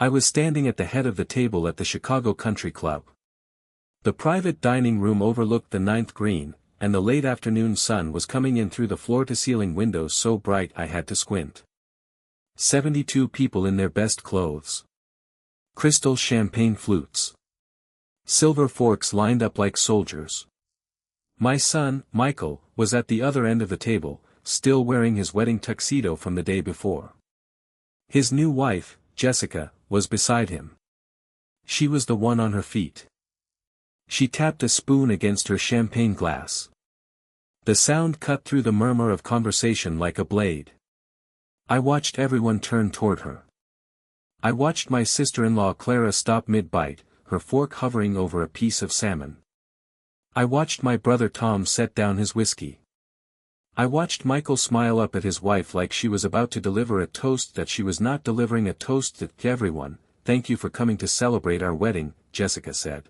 I was standing at the head of the table at the Chicago Country Club. The private dining room overlooked the ninth green, and the late afternoon sun was coming in through the floor-to-ceiling windows so bright I had to squint. 72 people in their best clothes. Crystal champagne flutes. Silver forks lined up like soldiers. My son, Michael, was at the other end of the table, still wearing his wedding tuxedo from the day before. His new wife, Jessica, was beside him. She was the one on her feet. She tapped a spoon against her champagne glass. The sound cut through the murmur of conversation like a blade. I watched everyone turn toward her. I watched my sister-in-law Clara stop mid-bite, her fork hovering over a piece of salmon. I watched my brother Tom set down his whiskey. I watched Michael smile up at his wife like she was about to deliver a toast that she was not delivering, a toast that everyone, "Thank you for coming to celebrate our wedding," Jessica said.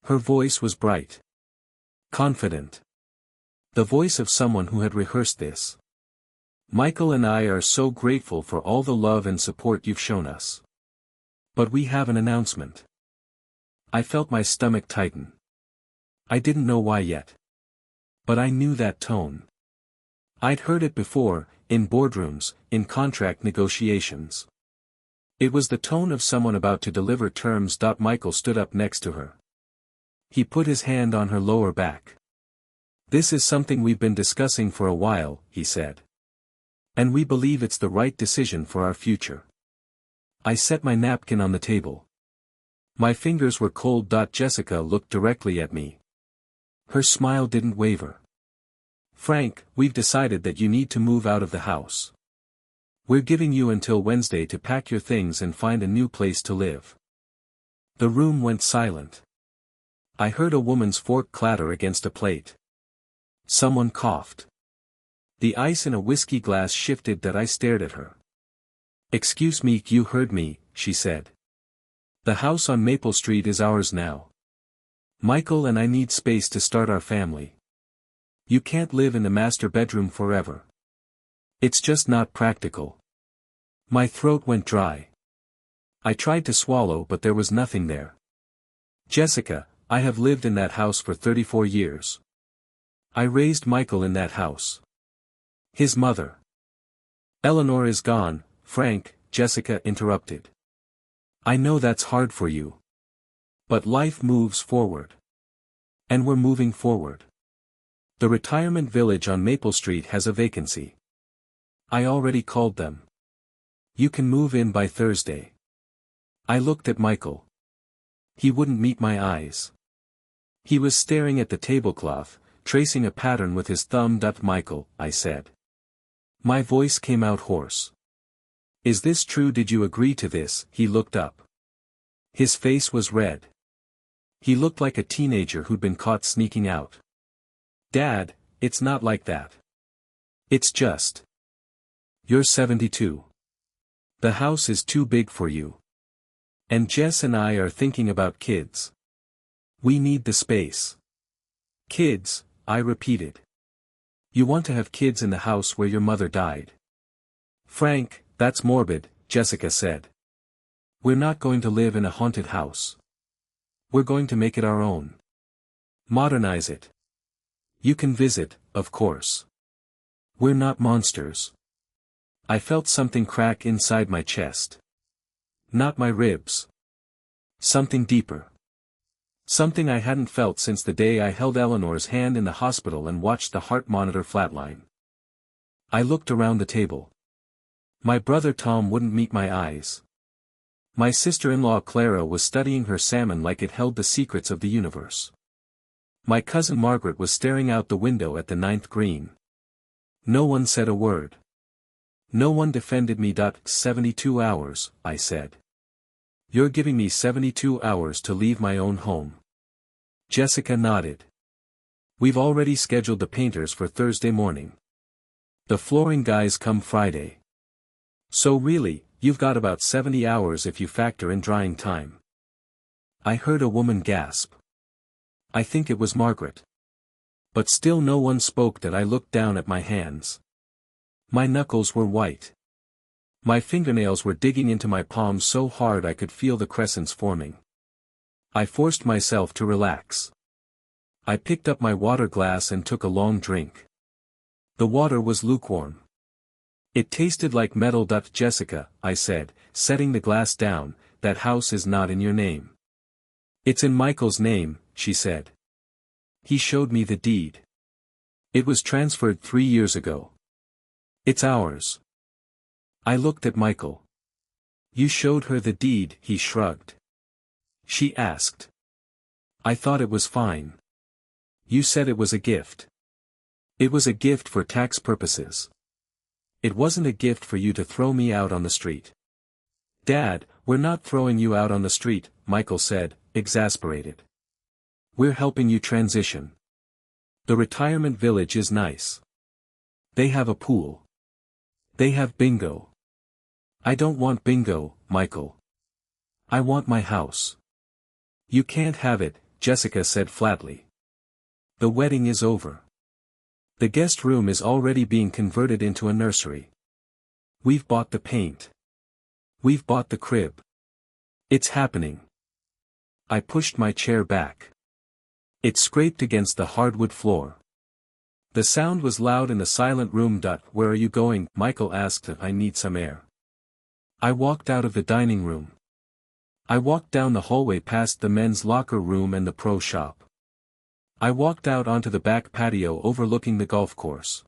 Her voice was bright. Confident. The voice of someone who had rehearsed this. "Michael and I are so grateful for all the love and support you've shown us. But we have an announcement." I felt my stomach tighten. I didn't know why yet. But I knew that tone. I'd heard it before, in boardrooms, in contract negotiations. It was the tone of someone about to deliver terms. Michael stood up next to her. He put his hand on her lower back. "This is something we've been discussing for a while," he said. "And we believe it's the right decision for our future." I set my napkin on the table. My fingers were cold. Jessica looked directly at me. Her smile didn't waver. "Frank, we've decided that you need to move out of the house. We're giving you until Wednesday to pack your things and find a new place to live." The room went silent. I heard a woman's fork clatter against a plate. Someone coughed. The ice in a whiskey glass shifted. I stared at her. "Excuse me, you heard me," she said. "The house on Maple Street is ours now. Michael and I need space to start our family. You can't live in the master bedroom forever. It's just not practical." My throat went dry. I tried to swallow, but there was nothing there. "Jessica, I have lived in that house for 34 years. I raised Michael in that house. His mother. Eleanor is gone, Frank," Jessica interrupted. "I know that's hard for you. But life moves forward. And we're moving forward. The retirement village on Maple Street has a vacancy. I already called them. You can move in by Thursday." I looked at Michael. He wouldn't meet my eyes. He was staring at the tablecloth, tracing a pattern with his thumb. "Michael," I said. My voice came out hoarse. "Is this true? Did you agree to this?" He looked up. His face was red. He looked like a teenager who'd been caught sneaking out. "Dad, it's not like that. It's just. You're 72. The house is too big for you. And Jess and I are thinking about kids. We need the space." "Kids," I repeated. "You want to have kids in the house where your mother died?" "Frank, that's morbid," Jessica said. "We're not going to live in a haunted house. We're going to make it our own. Modernize it. You can visit, of course. We're not monsters." I felt something crack inside my chest. Not my ribs. Something deeper. Something I hadn't felt since the day I held Eleanor's hand in the hospital and watched the heart monitor flatline. I looked around the table. My brother Tom wouldn't meet my eyes. My sister-in-law Clara was studying her salmon like it held the secrets of the universe. My cousin Margaret was staring out the window at the ninth green. No one said a word. No one defended me. 72 hours, I said. "You're giving me 72 hours to leave my own home." Jessica nodded. "We've already scheduled the painters for Thursday morning. The flooring guys come Friday. So really, you've got about 70 hours if you factor in drying time." I heard a woman gasp. I think it was Margaret. But still no one spoke. I looked down at my hands. My knuckles were white. My fingernails were digging into my palms so hard I could feel the crescents forming. I forced myself to relax. I picked up my water glass and took a long drink. The water was lukewarm. It tasted like metal. Jessica, I said, setting the glass down, that house is not in your name. It's in Michael's name, she said. He showed me the deed. It was transferred 3 years ago. It's ours. I looked at Michael. You showed her the deed, he shrugged. She asked. I thought it was fine. You said it was a gift. It was a gift for tax purposes. It wasn't a gift for you to throw me out on the street. Dad, we're not throwing you out on the street, Michael said, exasperated. We're helping you transition. The retirement village is nice. They have a pool. They have bingo. I don't want bingo, Michael. I want my house. You can't have it, Jessica said flatly. The wedding is over. The guest room is already being converted into a nursery. We've bought the paint. We've bought the crib. It's happening. I pushed my chair back. It scraped against the hardwood floor. The sound was loud in the silent room. Where are you going? Michael asked. I need some air. I walked out of the dining room. I walked down the hallway past the men's locker room and the pro shop. I walked out onto the back patio overlooking the golf course.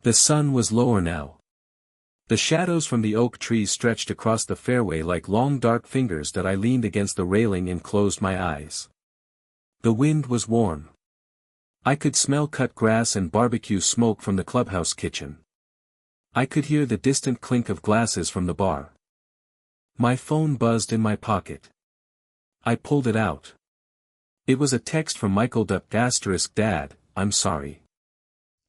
The sun was lower now. The shadows from the oak trees stretched across the fairway like long dark fingers. That I leaned against the railing and closed my eyes. The wind was warm. I could smell cut grass and barbecue smoke from the clubhouse kitchen. I could hear the distant clink of glasses from the bar. My phone buzzed in my pocket. I pulled it out. It was a text from Michael. Dad, I'm sorry.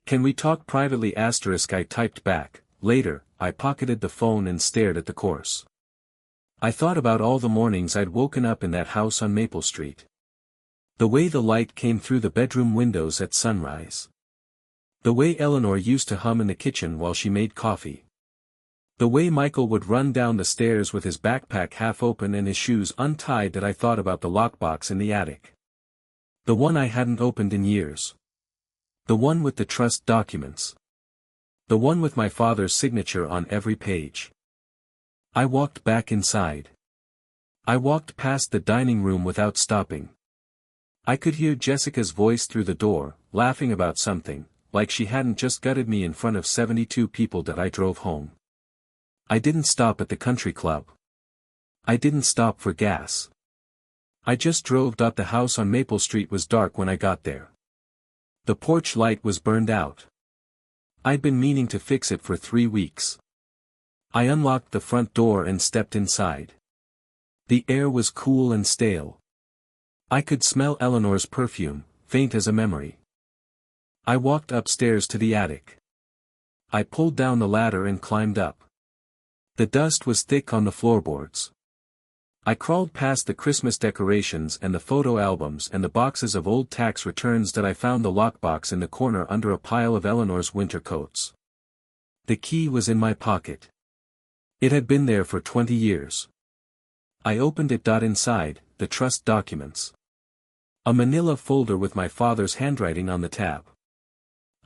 Can we talk privately? I typed back, later. I pocketed the phone and stared at the course. I thought about all the mornings I'd woken up in that house on Maple Street. The way the light came through the bedroom windows at sunrise. The way Eleanor used to hum in the kitchen while she made coffee. The way Michael would run down the stairs with his backpack half open and his shoes untied. That I thought about the lockbox in the attic. The one I hadn't opened in years. The one with the trust documents. The one with my father's signature on every page. I walked back inside. I walked past the dining room without stopping. I could hear Jessica's voice through the door, laughing about something, like she hadn't just gutted me in front of 72 people. That I drove home. I didn't stop at the country club. I didn't stop for gas. I just drove. The house on Maple Street was dark when I got there. The porch light was burned out. I'd been meaning to fix it for 3 weeks. I unlocked the front door and stepped inside. The air was cool and stale. I could smell Eleanor's perfume, faint as a memory. I walked upstairs to the attic. I pulled down the ladder and climbed up. The dust was thick on the floorboards. I crawled past the Christmas decorations and the photo albums and the boxes of old tax returns. That I found the lockbox in the corner under a pile of Eleanor's winter coats. The key was in my pocket. It had been there for 20 years. I opened it. Inside, the trust documents. A manila folder with my father's handwriting on the tab.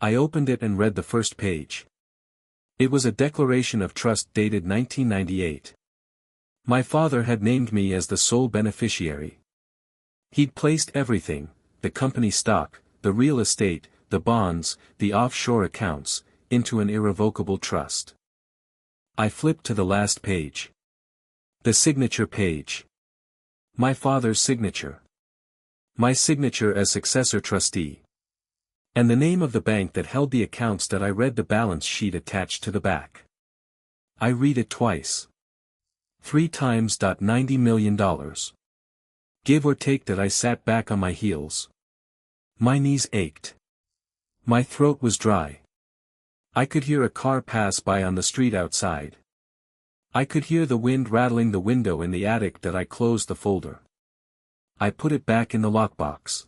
I opened it and read the first page. It was a declaration of trust dated 1998. My father had named me as the sole beneficiary. He'd placed everything, the company stock, the real estate, the bonds, the offshore accounts, into an irrevocable trust. I flipped to the last page. The signature page. My father's signature. My signature as successor trustee. And the name of the bank that held the accounts. That I read the balance sheet attached to the back. I read it twice. 3 times. $90 million. Give or take. That I sat back on my heels. My knees ached. My throat was dry. I could hear a car pass by on the street outside. I could hear the wind rattling the window in the attic. That I closed the folder. I put it back in the lockbox.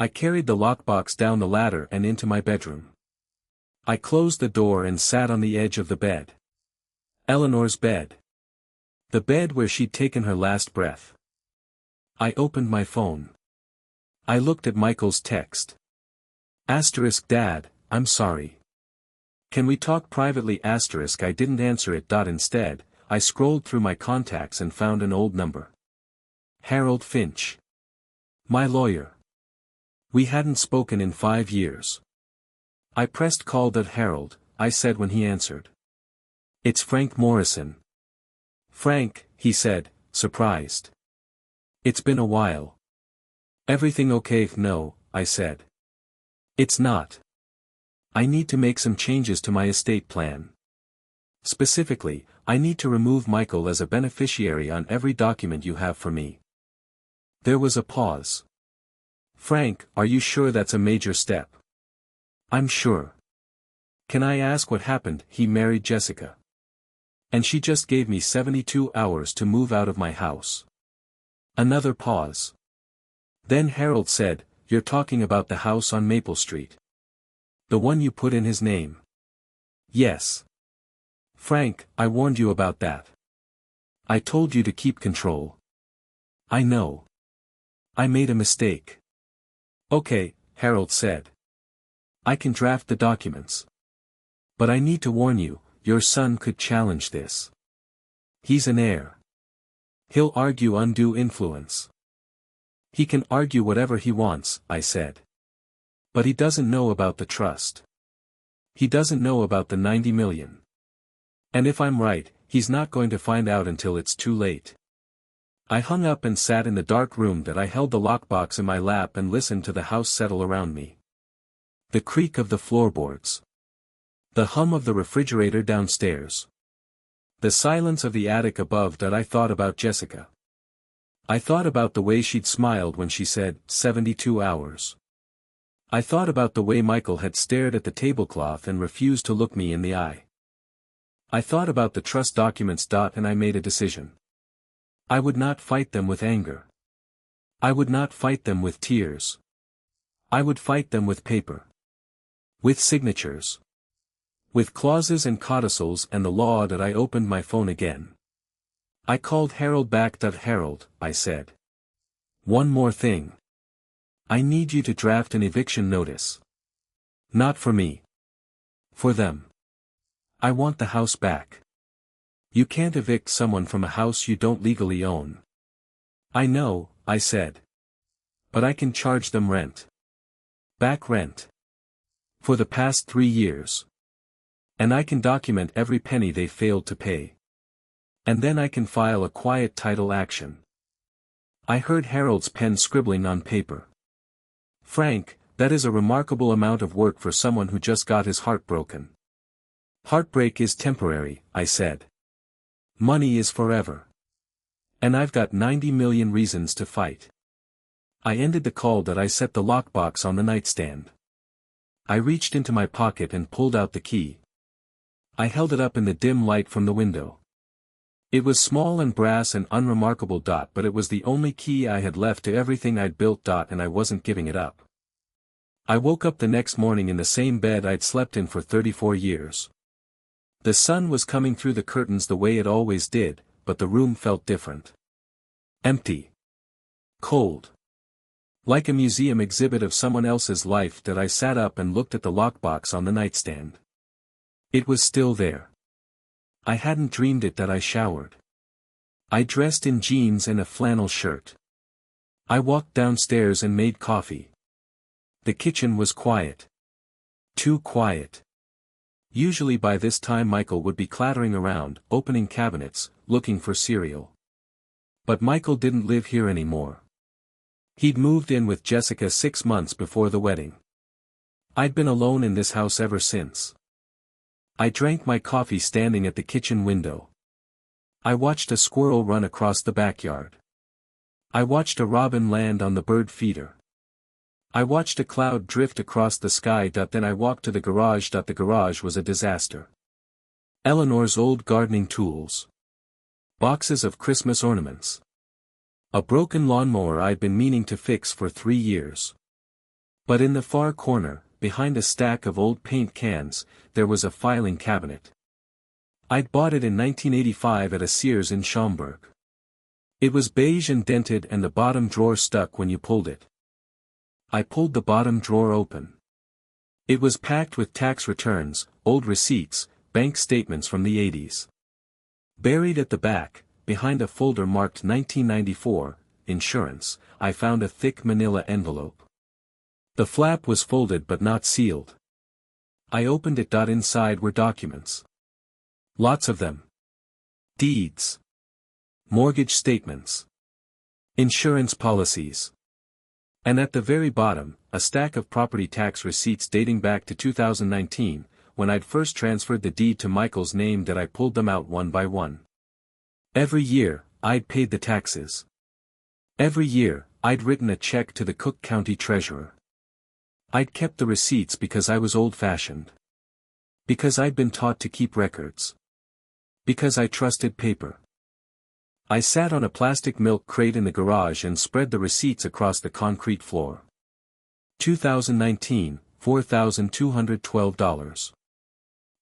I carried the lockbox down the ladder and into my bedroom. I closed the door and sat on the edge of the bed. Eleanor's bed. The bed where she'd taken her last breath. I opened my phone. I looked at Michael's text. Dad, I'm sorry. Can we talk privately? I didn't answer it. Instead, I scrolled through my contacts and found an old number. Harold Finch. My lawyer. We hadn't spoken in 5 years. I pressed call. Harold, I said when he answered. It's Frank Morrison. Frank, he said, surprised. It's been a while. Everything okay? No, I said. It's not. I need to make some changes to my estate plan. Specifically, I need to remove Michael as a beneficiary on every document you have for me. There was a pause. Frank, are you sure that's a major step? I'm sure. Can I ask what happened? He married Jessica. And she just gave me 72 hours to move out of my house. Another pause. Then Harold said, You're talking about the house on Maple Street. The one you put in his name. Yes. Frank, I warned you about that. I told you to keep control. I know. I made a mistake. Okay, Harold said. I can draft the documents. But I need to warn you, your son could challenge this. He's an heir. He'll argue undue influence. He can argue whatever he wants, I said. But he doesn't know about the trust. He doesn't know about the 90 million. And if I'm right, he's not going to find out until it's too late. I hung up and sat in the dark room. I held the lockbox in my lap and listened to the house settle around me. The creak of the floorboards. The hum of the refrigerator downstairs. The silence of the attic above. I thought about Jessica. I thought about the way she'd smiled when she said, 72 hours. I thought about the way Michael had stared at the tablecloth and refused to look me in the eye. I thought about the trust documents. And I made a decision. I would not fight them with anger. I would not fight them with tears. I would fight them with paper. With signatures. With clauses and codicils and the law. I opened my phone again. I called Harold back. Harold, I said. One more thing. I need you to draft an eviction notice. Not for me. For them. I want the house back. You can't evict someone from a house you don't legally own. I know, I said. But I can charge them rent. Back rent. For the past 3 years. And I can document every penny they failed to pay. And then I can file a quiet title action. I heard Harold's pen scribbling on paper. Frank, that is a remarkable amount of work for someone who just got his heart broken. Heartbreak is temporary, I said. Money is forever. And I've got 90 million reasons to fight. I ended the call. I set the lockbox on the nightstand. I reached into my pocket and pulled out the key. I held it up in the dim light from the window. It was small and brass and unremarkable. But it was the only key I had left to everything I'd built. And I wasn't giving it up. I woke up the next morning in the same bed I'd slept in for 34 years. The sun was coming through the curtains the way it always did, but the room felt different. Empty. Cold. Like a museum exhibit of someone else's life. I sat up and looked at the lockbox on the nightstand. It was still there. I hadn't dreamed it. I showered. I dressed in jeans and a flannel shirt. I walked downstairs and made coffee. The kitchen was quiet. Too quiet. Usually by this time Michael would be clattering around, opening cabinets, looking for cereal. But Michael didn't live here anymore. He'd moved in with Jessica 6 months before the wedding. I'd been alone in this house ever since. I drank my coffee standing at the kitchen window. I watched a squirrel run across the backyard. I watched a robin land on the bird feeder. I watched a cloud drift across the sky. Then I walked to the garage. The garage was a disaster. Eleanor's old gardening tools. Boxes of Christmas ornaments. A broken lawnmower I'd been meaning to fix for 3 years. But in the far corner, behind a stack of old paint cans, there was a filing cabinet. I'd bought it in 1985 at a Sears in Schaumburg. It was beige and dented and the bottom drawer stuck when you pulled it. I pulled the bottom drawer open. It was packed with tax returns, old receipts, bank statements from the 80s. Buried at the back, behind a folder marked 1994, insurance, I found a thick manila envelope. The flap was folded but not sealed. I opened it. Inside were documents. Lots of them. Deeds. Mortgage statements. Insurance policies. And at the very bottom, a stack of property tax receipts dating back to 2019, when I'd first transferred the deed to Michael's name. I pulled them out one by one. Every year, I'd paid the taxes. Every year, I'd written a check to the Cook County treasurer. I'd kept the receipts because I was old-fashioned. Because I'd been taught to keep records. Because I trusted paper. I sat on a plastic milk crate in the garage and spread the receipts across the concrete floor. 2019, $4,212.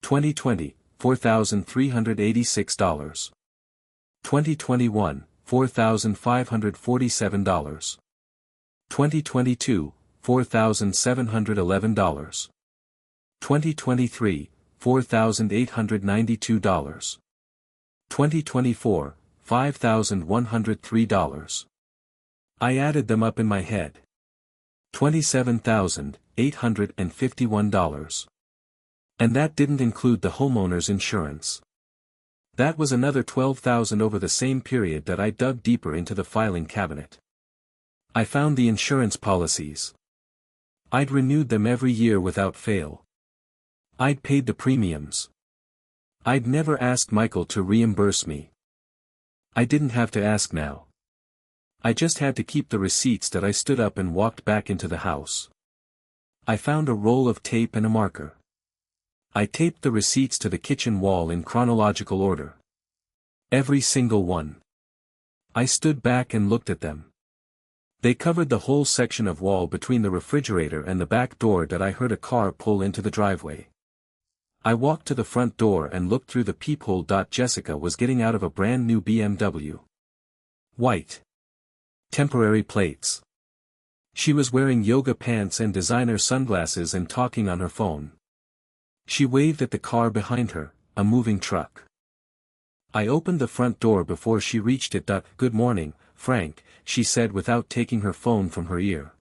2020, $4,386. 2021, $4,547. 2022, $4,711. 2023, $4,892. 2024, $5,103. I added them up in my head. $27,851. And that didn't include the homeowner's insurance. That was another $12,000 over the same period. That I dug deeper into the filing cabinet. I found the insurance policies. I'd renewed them every year without fail. I'd paid the premiums. I'd never asked Michael to reimburse me. I didn't have to ask now. I just had to keep the receipts. That I stood up and walked back into the house. I found a roll of tape and a marker. I taped the receipts to the kitchen wall in chronological order. Every single one. I stood back and looked at them. They covered the whole section of wall between the refrigerator and the back door. That I heard a car pull into the driveway. I walked to the front door and looked through the peephole. Jessica was getting out of a brand new BMW. White. Temporary plates. She was wearing yoga pants and designer sunglasses and talking on her phone. She waved at the car behind her, a moving truck. I opened the front door before she reached it. Good morning, Frank, she said without taking her phone from her ear.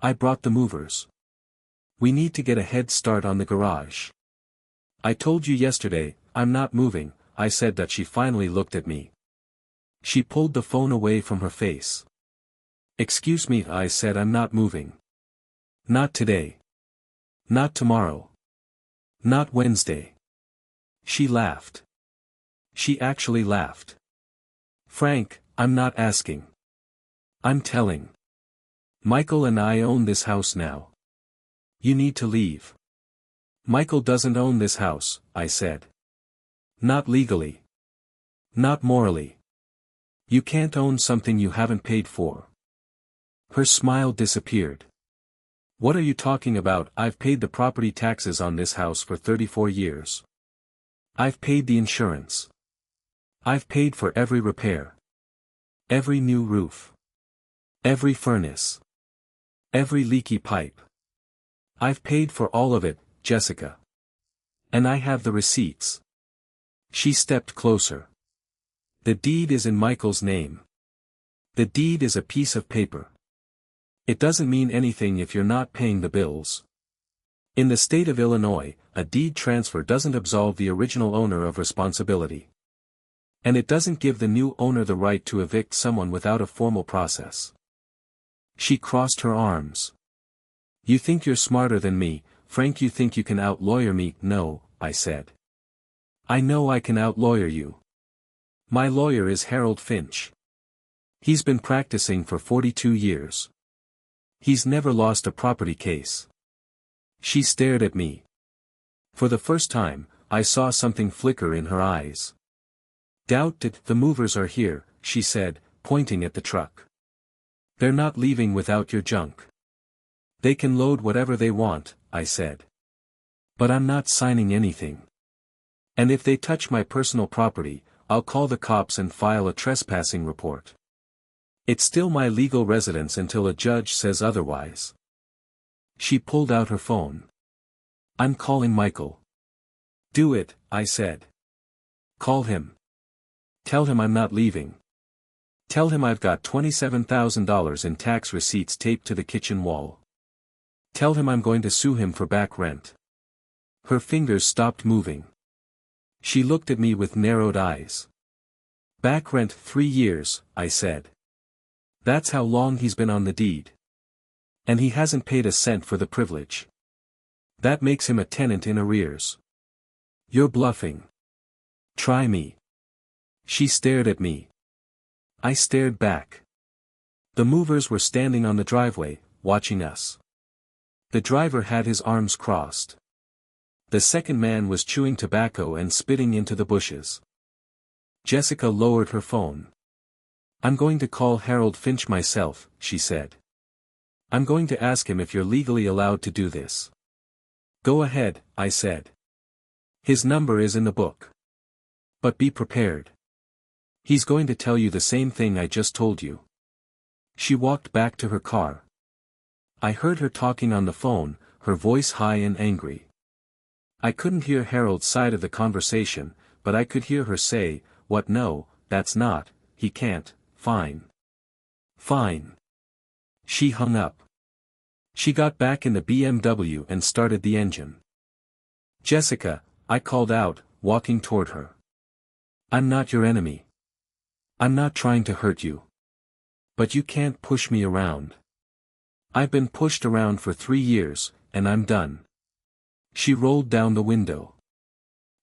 I brought the movers. We need to get a head start on the garage. I told you yesterday, I'm not moving, I said. She finally looked at me. She pulled the phone away from her face. Excuse me, I said. I'm not moving. Not today. Not tomorrow. Not Wednesday. She laughed. She actually laughed. Frank, I'm not asking. I'm telling. Michael and I own this house now. You need to leave. Michael doesn't own this house, I said. Not legally. Not morally. You can't own something you haven't paid for. Her smile disappeared. What are you talking about? I've paid the property taxes on this house for 34 years. I've paid the insurance. I've paid for every repair. Every new roof. Every furnace. Every leaky pipe. I've paid for all of it, Jessica. And I have the receipts. She stepped closer. The deed is in Michael's name. The deed is a piece of paper. It doesn't mean anything if you're not paying the bills. In the state of Illinois, a deed transfer doesn't absolve the original owner of responsibility. And it doesn't give the new owner the right to evict someone without a formal process. She crossed her arms. You think you're smarter than me, Frank. You think you can out-lawyer me? No, I said. I know I can out-lawyer you. My lawyer is Harold Finch. He's been practicing for 42 years. He's never lost a property case. She stared at me. For the first time, I saw something flicker in her eyes. Doubt it. The movers are here, she said, pointing at the truck. They're not leaving without your junk. They can load whatever they want, I said. But I'm not signing anything. And if they touch my personal property, I'll call the cops and file a trespassing report. It's still my legal residence until a judge says otherwise. She pulled out her phone. I'm calling Michael. Do it, I said. Call him. Tell him I'm not leaving. Tell him I've got $27,000 in tax receipts taped to the kitchen wall. Tell him I'm going to sue him for back rent. Her fingers stopped moving. She looked at me with narrowed eyes. Back rent 3 years, I said. That's how long he's been on the deed. And he hasn't paid a cent for the privilege. That makes him a tenant in arrears. You're bluffing. Try me. She stared at me. I stared back. The movers were standing on the driveway, watching us. The driver had his arms crossed. The second man was chewing tobacco and spitting into the bushes. Jessica lowered her phone. I'm going to call Harold Finch myself, she said. I'm going to ask him if you're legally allowed to do this. Go ahead, I said. His number is in the book. But be prepared. He's going to tell you the same thing I just told you. She walked back to her car. I heard her talking on the phone, her voice high and angry. I couldn't hear Harold's side of the conversation, but I could hear her say, "What? No, that's not, he can't, fine. Fine." She hung up. She got back in the BMW and started the engine. Jessica, I called out, walking toward her. I'm not your enemy. I'm not trying to hurt you. But you can't push me around. I've been pushed around for 3 years, and I'm done. She rolled down the window.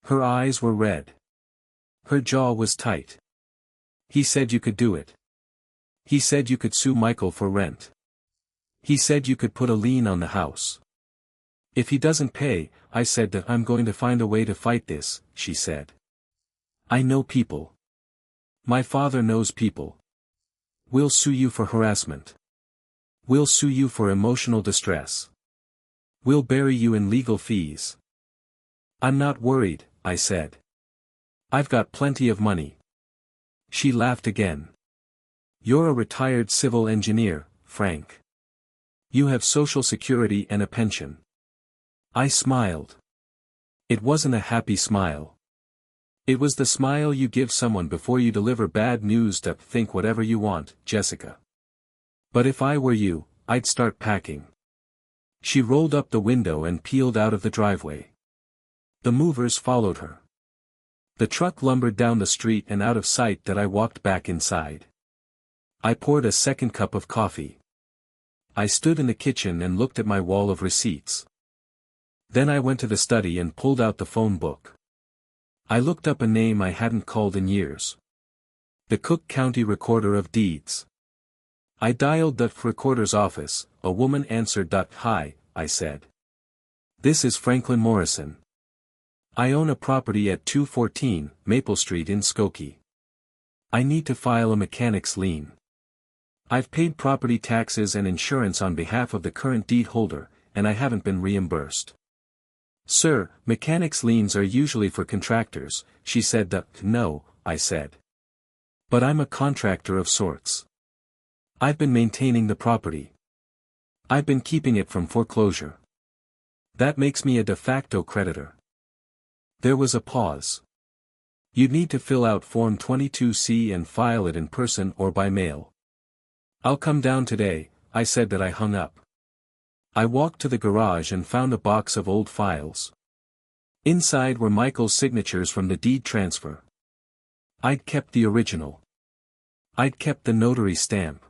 Her eyes were red. Her jaw was tight. He said you could do it. He said you could sue Michael for rent. He said you could put a lien on the house. If he doesn't pay, I said that I'm going to find a way to fight this, she said. I know people. My father knows people. We'll sue you for harassment. We'll sue you for emotional distress. We'll bury you in legal fees. I'm not worried, I said. I've got plenty of money. She laughed again. You're a retired civil engineer, Frank. You have Social Security and a pension. I smiled. It wasn't a happy smile. It was the smile you give someone before you deliver bad news to think whatever you want, Jessica. But if I were you, I'd start packing. She rolled up the window and peeled out of the driveway. The movers followed her. The truck lumbered down the street and out of sight that I walked back inside. I poured a second cup of coffee. I stood in the kitchen and looked at my wall of receipts. Then I went to the study and pulled out the phone book. I looked up a name I hadn't called in years. The Cook County Recorder of Deeds. I dialed the recorder's office. A woman answered. Hi, I said. This is Franklin Morrison. I own a property at 214 Maple Street in Skokie. I need to file a mechanic's lien. I've paid property taxes and insurance on behalf of the current deed holder, and I haven't been reimbursed. Sir, mechanic's liens are usually for contractors, she said. No, I said. But I'm a contractor of sorts. I've been maintaining the property. I've been keeping it from foreclosure. That makes me a de facto creditor. There was a pause. You'd need to fill out Form 22C and file it in person or by mail. I'll come down today, I said. That I hung up. I walked to the garage and found a box of old files. Inside were Michael's signatures from the deed transfer. I'd kept the original. I'd kept the notary stamp.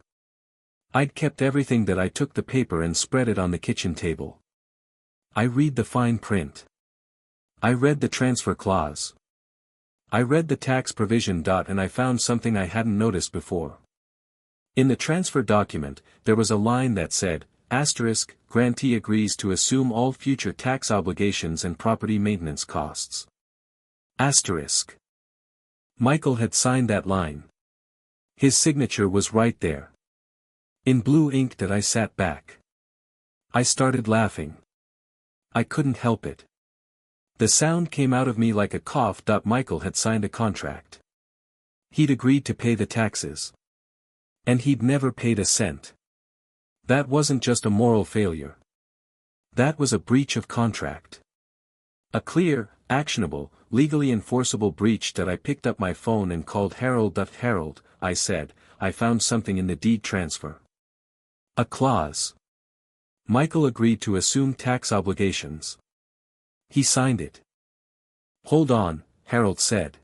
I'd kept everything. That I took the paper and spread it on the kitchen table. I read the fine print. I read the transfer clause. I read the tax provision. And I found something I hadn't noticed before. In the transfer document, there was a line that said, *, grantee agrees to assume all future tax obligations and property maintenance costs. *. Michael had signed that line. His signature was right there. In blue ink. That I sat back. I started laughing. I couldn't help it. The sound came out of me like a cough. Michael had signed a contract. He'd agreed to pay the taxes. And he'd never paid a cent. That wasn't just a moral failure. That was a breach of contract. A clear, actionable, legally enforceable breach. I picked up my phone and called Harold. Harold, I said, I found something in the deed transfer. A clause. Michael agreed to assume tax obligations. He signed it. Hold on, Harold said.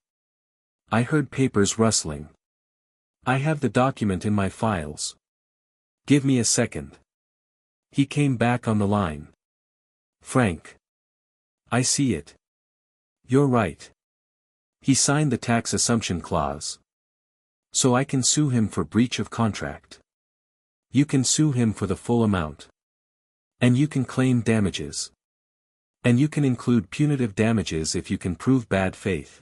I heard papers rustling. I have the document in my files. Give me a second. He came back on the line. Frank. I see it. You're right. He signed the tax assumption clause. So I can sue him for breach of contract. You can sue him for the full amount. And you can claim damages. And you can include punitive damages if you can prove bad faith.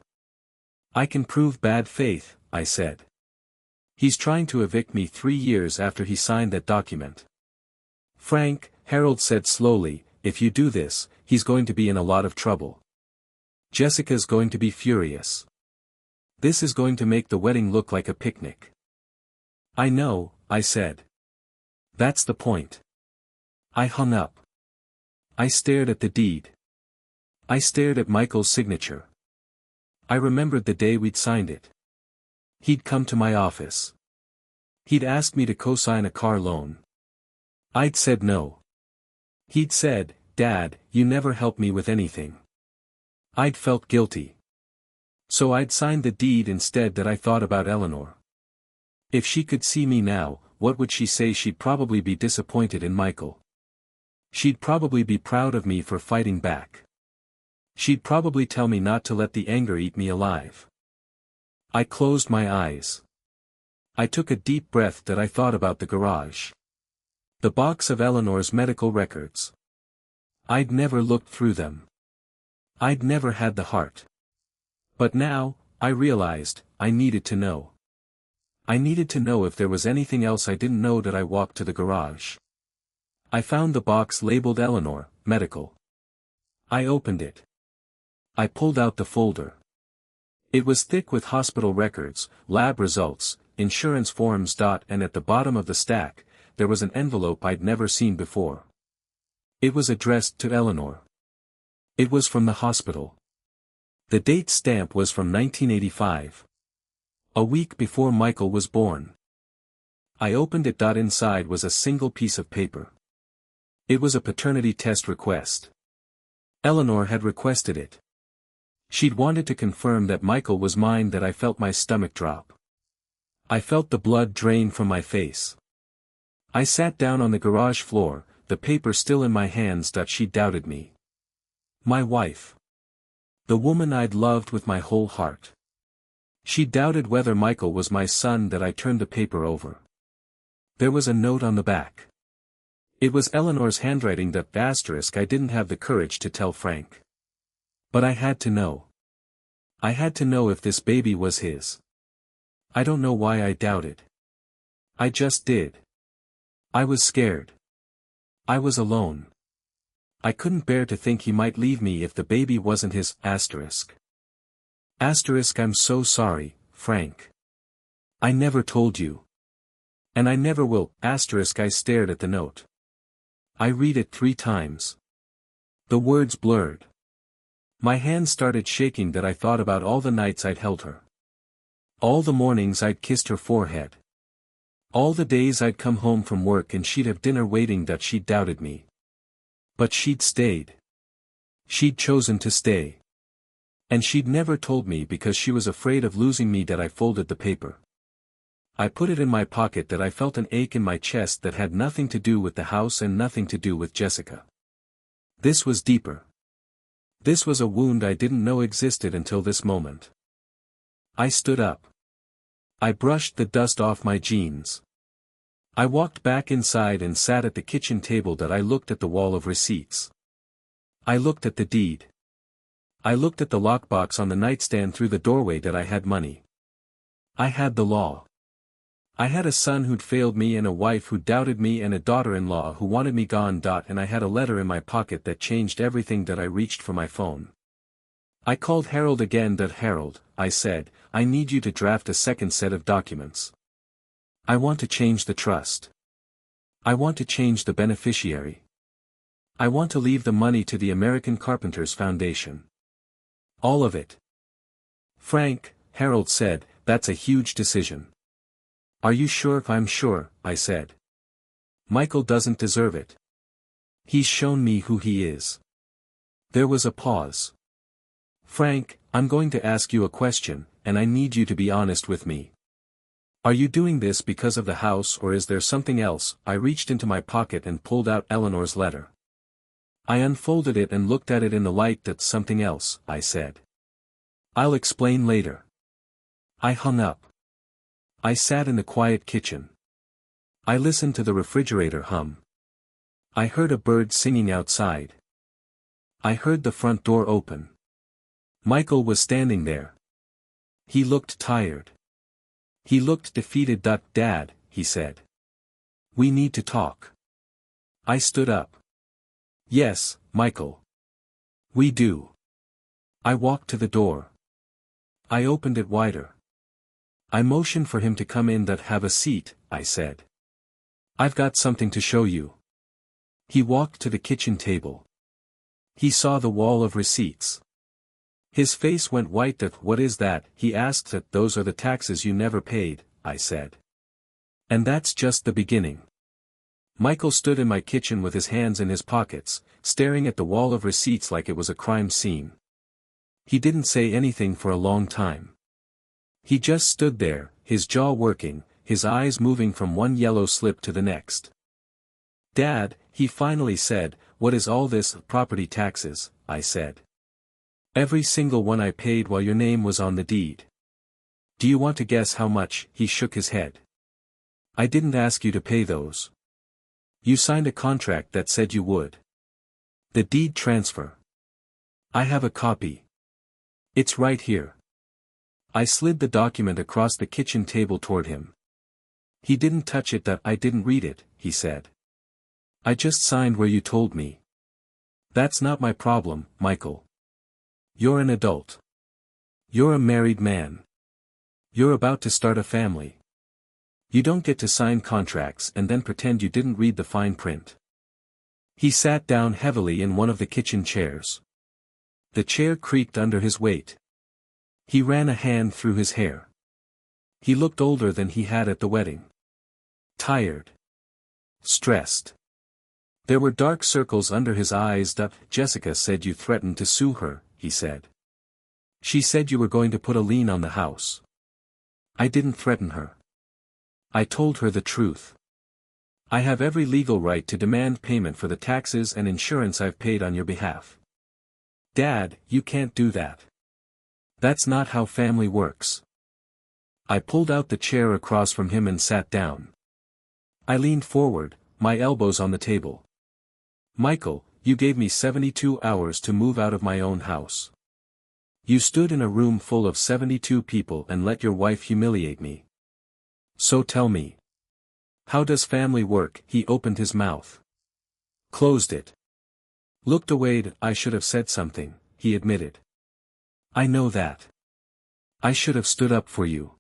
I can prove bad faith, I said. He's trying to evict me 3 years after he signed that document. Frank, Harold said slowly, if you do this, he's going to be in a lot of trouble. Jessica's going to be furious. This is going to make the wedding look like a picnic. I know, I said. That's the point. I hung up. I stared at the deed. I stared at Michael's signature. I remembered the day we'd signed it. He'd come to my office. He'd asked me to co-sign a car loan. I'd said no. He'd said, Dad, you never help me with anything. I'd felt guilty. So I'd signed the deed instead. I thought about Eleanor. If she could see me now, what would she say? She'd probably be disappointed in Michael. She'd probably be proud of me for fighting back. She'd probably tell me not to let the anger eat me alive. I closed my eyes. I took a deep breath. I thought about the garage. The box of Eleanor's medical records. I'd never looked through them. I'd never had the heart. But now, I realized, I needed to know. I needed to know if there was anything else I didn't know. I walked to the garage. I found the box labeled Eleanor, medical. I opened it. I pulled out the folder. It was thick with hospital records, lab results, insurance forms. And at the bottom of the stack, there was an envelope I'd never seen before. It was addressed to Eleanor. It was from the hospital. The date stamp was from 1985. A week before Michael was born. I opened it. Inside was a single piece of paper. It was a paternity test request. Eleanor had requested it. She'd wanted to confirm that Michael was mine. I felt my stomach drop. I felt the blood drain from my face. I sat down on the garage floor, the paper still in my hands. She doubted me. My wife. The woman I'd loved with my whole heart. She doubted whether Michael was my son. I turned the paper over. There was a note on the back. It was Eleanor's handwriting. I didn't have the courage to tell Frank. But I had to know. I had to know if this baby was his. I don't know why I doubted. I just did. I was scared. I was alone. I couldn't bear to think he might leave me if the baby wasn't his. I'm so sorry, Frank. I never told you. And I never will. I stared at the note. I read it 3 times. The words blurred. My hands started shaking. I thought about all the nights I'd held her. All the mornings I'd kissed her forehead. All the days I'd come home from work and she'd have dinner waiting. She'd doubted me. But she'd stayed. She'd chosen to stay. And she'd never told me because she was afraid of losing me. I folded the paper. I put it in my pocket. I felt an ache in my chest that had nothing to do with the house and nothing to do with Jessica. This was deeper. This was a wound I didn't know existed until this moment. I stood up. I brushed the dust off my jeans. I walked back inside and sat at the kitchen table. I looked at the wall of receipts. I looked at the deed. I looked at the lockbox on the nightstand. Through the doorway. I had money. I had the law. I had a son who'd failed me and a wife who doubted me and a daughter-in-law who wanted me gone. And I had a letter in my pocket that changed everything. I reached for my phone. I called Harold again. Harold, I said, I need you to draft a second set of documents. I want to change the trust. I want to change the beneficiary. I want to leave the money to the American Carpenters Foundation. All of it. Frank, Harold said, that's a huge decision. Are you sure? I'm sure, I said. Michael doesn't deserve it. He's shown me who he is. There was a pause. Frank, I'm going to ask you a question, and I need you to be honest with me. Are you doing this because of the house or is there something else? I reached into my pocket and pulled out Eleanor's letter. I unfolded it and looked at it in the light. That's something else, I said. I'll explain later. I hung up. I sat in the quiet kitchen. I listened to the refrigerator hum. I heard a bird singing outside. I heard the front door open. Michael was standing there. He looked tired. He looked defeated. Dad, he said. We need to talk. I stood up. Yes, Michael. We do. I walked to the door. I opened it wider. I motioned for him to come in. Have a seat, I said. I've got something to show you. He walked to the kitchen table. He saw the wall of receipts. His face went white. What is that? He asked. Those are the taxes you never paid, I said. And that's just the beginning. Michael stood in my kitchen with his hands in his pockets, staring at the wall of receipts like it was a crime scene. He didn't say anything for a long time. He just stood there, his jaw working, his eyes moving from one yellow slip to the next. Dad, he finally said, what is all this? Property taxes, I said. Every single one I paid while your name was on the deed. Do you want to guess how much? He shook his head. I didn't ask you to pay those. You signed a contract that said you would. The deed transfer. I have a copy. It's right here. I slid the document across the kitchen table toward him. He didn't touch it. I didn't read it, he said. I just signed where you told me. That's not my problem, Michael. You're an adult. You're a married man. You're about to start a family. You don't get to sign contracts and then pretend you didn't read the fine print. He sat down heavily in one of the kitchen chairs. The chair creaked under his weight. He ran a hand through his hair. He looked older than he had at the wedding. Tired. Stressed. There were dark circles under his eyes. Jessica said you threatened to sue her, he said. She said you were going to put a lien on the house. I didn't threaten her. I told her the truth. I have every legal right to demand payment for the taxes and insurance I've paid on your behalf. Dad, you can't do that. That's not how family works. I pulled out the chair across from him and sat down. I leaned forward, my elbows on the table. Michael, you gave me 72 hours to move out of my own house. You stood in a room full of 72 people and let your wife humiliate me. So tell me. How does family work? He opened his mouth. Closed it. Looked away. I should have said something, he admitted. I know that. I should have stood up for you.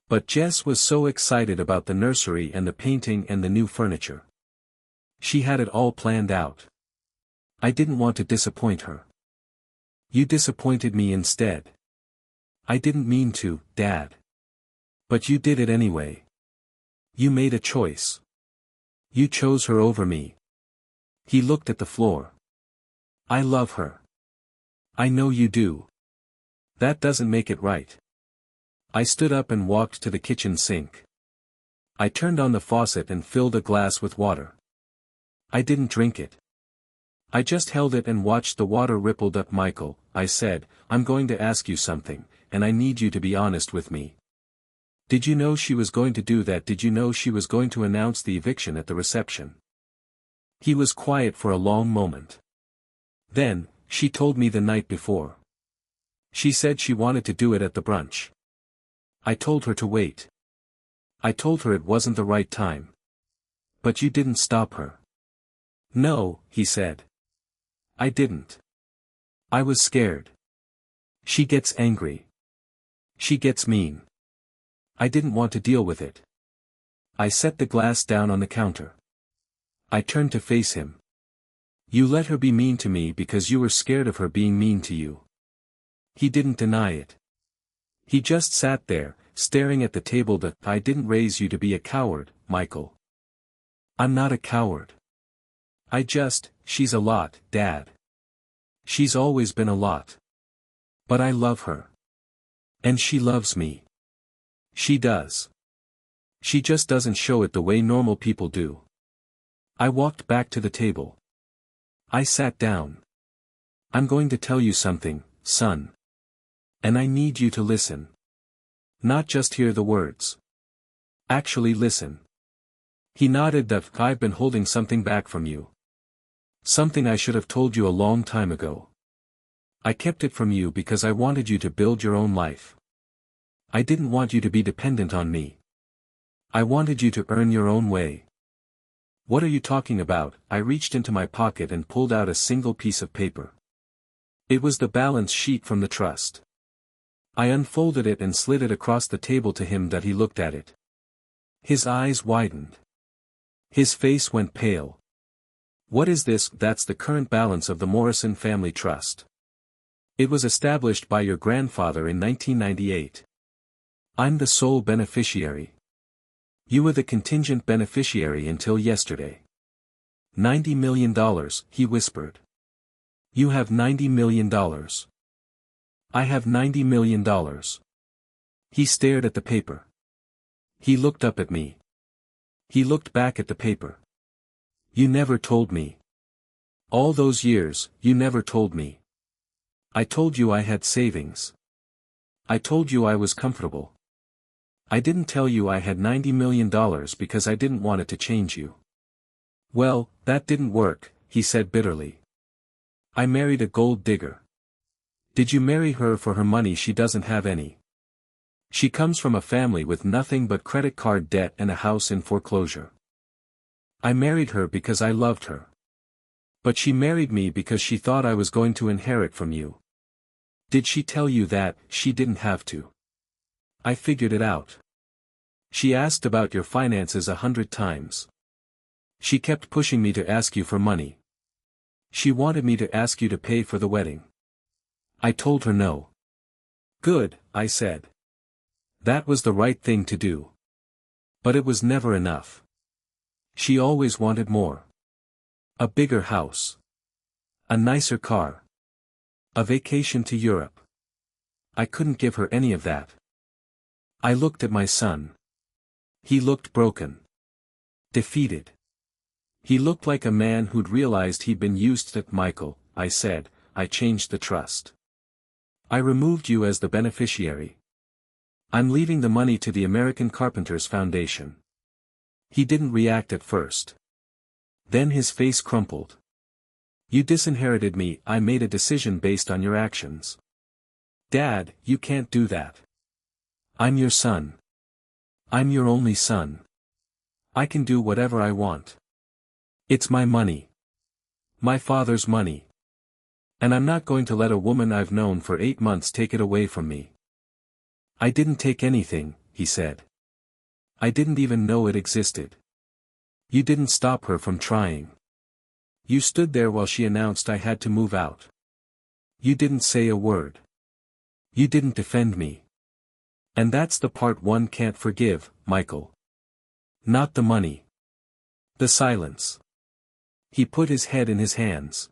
But Jess was so excited about the nursery and the painting and the new furniture. She had it all planned out. I didn't want to disappoint her. You disappointed me instead. I didn't mean to, Dad. But you did it anyway. You made a choice. You chose her over me. He looked at the floor. I love her. I know you do. That doesn't make it right. I stood up and walked to the kitchen sink. I turned on the faucet and filled a glass with water. I didn't drink it. I just held it and watched the water ripple up. Michael, I said, I'm going to ask you something, and I need you to be honest with me. Did you know she was going to do that? Did you know she was going to announce the eviction at the reception? He was quiet for a long moment. Then, she told me the night before. She said she wanted to do it at the brunch. I told her to wait. I told her it wasn't the right time. But you didn't stop her. No, he said. I didn't. I was scared. She gets angry. She gets mean. I didn't want to deal with it. I set the glass down on the counter. I turned to face him. You let her be mean to me because you were scared of her being mean to you. He didn't deny it. He just sat there, staring at the table. I didn't raise you to be a coward, Michael. I'm not a coward. She's a lot, Dad. She's always been a lot. But I love her. And she loves me. She does. She just doesn't show it the way normal people do. I walked back to the table. I sat down. I'm going to tell you something, son. And I need you to listen. Not just hear the words. Actually listen. He nodded. I've been holding something back from you. Something I should have told you a long time ago. I kept it from you because I wanted you to build your own life. I didn't want you to be dependent on me. I wanted you to earn your own way. What are you talking about? I reached into my pocket and pulled out a single piece of paper. It was the balance sheet from the trust. I unfolded it and slid it across the table to him. He looked at it. His eyes widened. His face went pale. What is this? That's the current balance of the Morrison Family Trust. It was established by your grandfather in 1998. I'm the sole beneficiary. You were the contingent beneficiary until yesterday. $90 million, he whispered. You have $90 million. I have $90 million. He stared at the paper. He looked up at me. He looked back at the paper. You never told me. All those years, you never told me. I told you I had savings. I told you I was comfortable. I didn't tell you I had $90 million because I didn't want it to change you. Well, that didn't work, he said bitterly. I married a gold digger. Did you marry her for her money? She doesn't have any. She comes from a family with nothing but credit card debt and a house in foreclosure. I married her because I loved her. But she married me because she thought I was going to inherit from you. Did she tell you that? She didn't have to. I figured it out. She asked about your finances 100 times. She kept pushing me to ask you for money. She wanted me to ask you to pay for the wedding. I told her no. Good, I said. That was the right thing to do. But it was never enough. She always wanted more. A bigger house. A nicer car. A vacation to Europe. I couldn't give her any of that. I looked at my son. He looked broken. Defeated. He looked like a man who'd realized he'd been used. Michael, I said, I changed the trust. I removed you as the beneficiary. I'm leaving the money to the American Carpenters Foundation. He didn't react at first. Then his face crumpled. You disinherited me. I made a decision based on your actions. Dad, you can't do that. I'm your son. I'm your only son. I can do whatever I want. It's my money. My father's money. And I'm not going to let a woman I've known for 8 months take it away from me. I didn't take anything, he said. I didn't even know it existed. You didn't stop her from trying. You stood there while she announced I had to move out. You didn't say a word. You didn't defend me. And that's the part one can't forgive, Michael. Not the money. The silence. He put his head in his hands.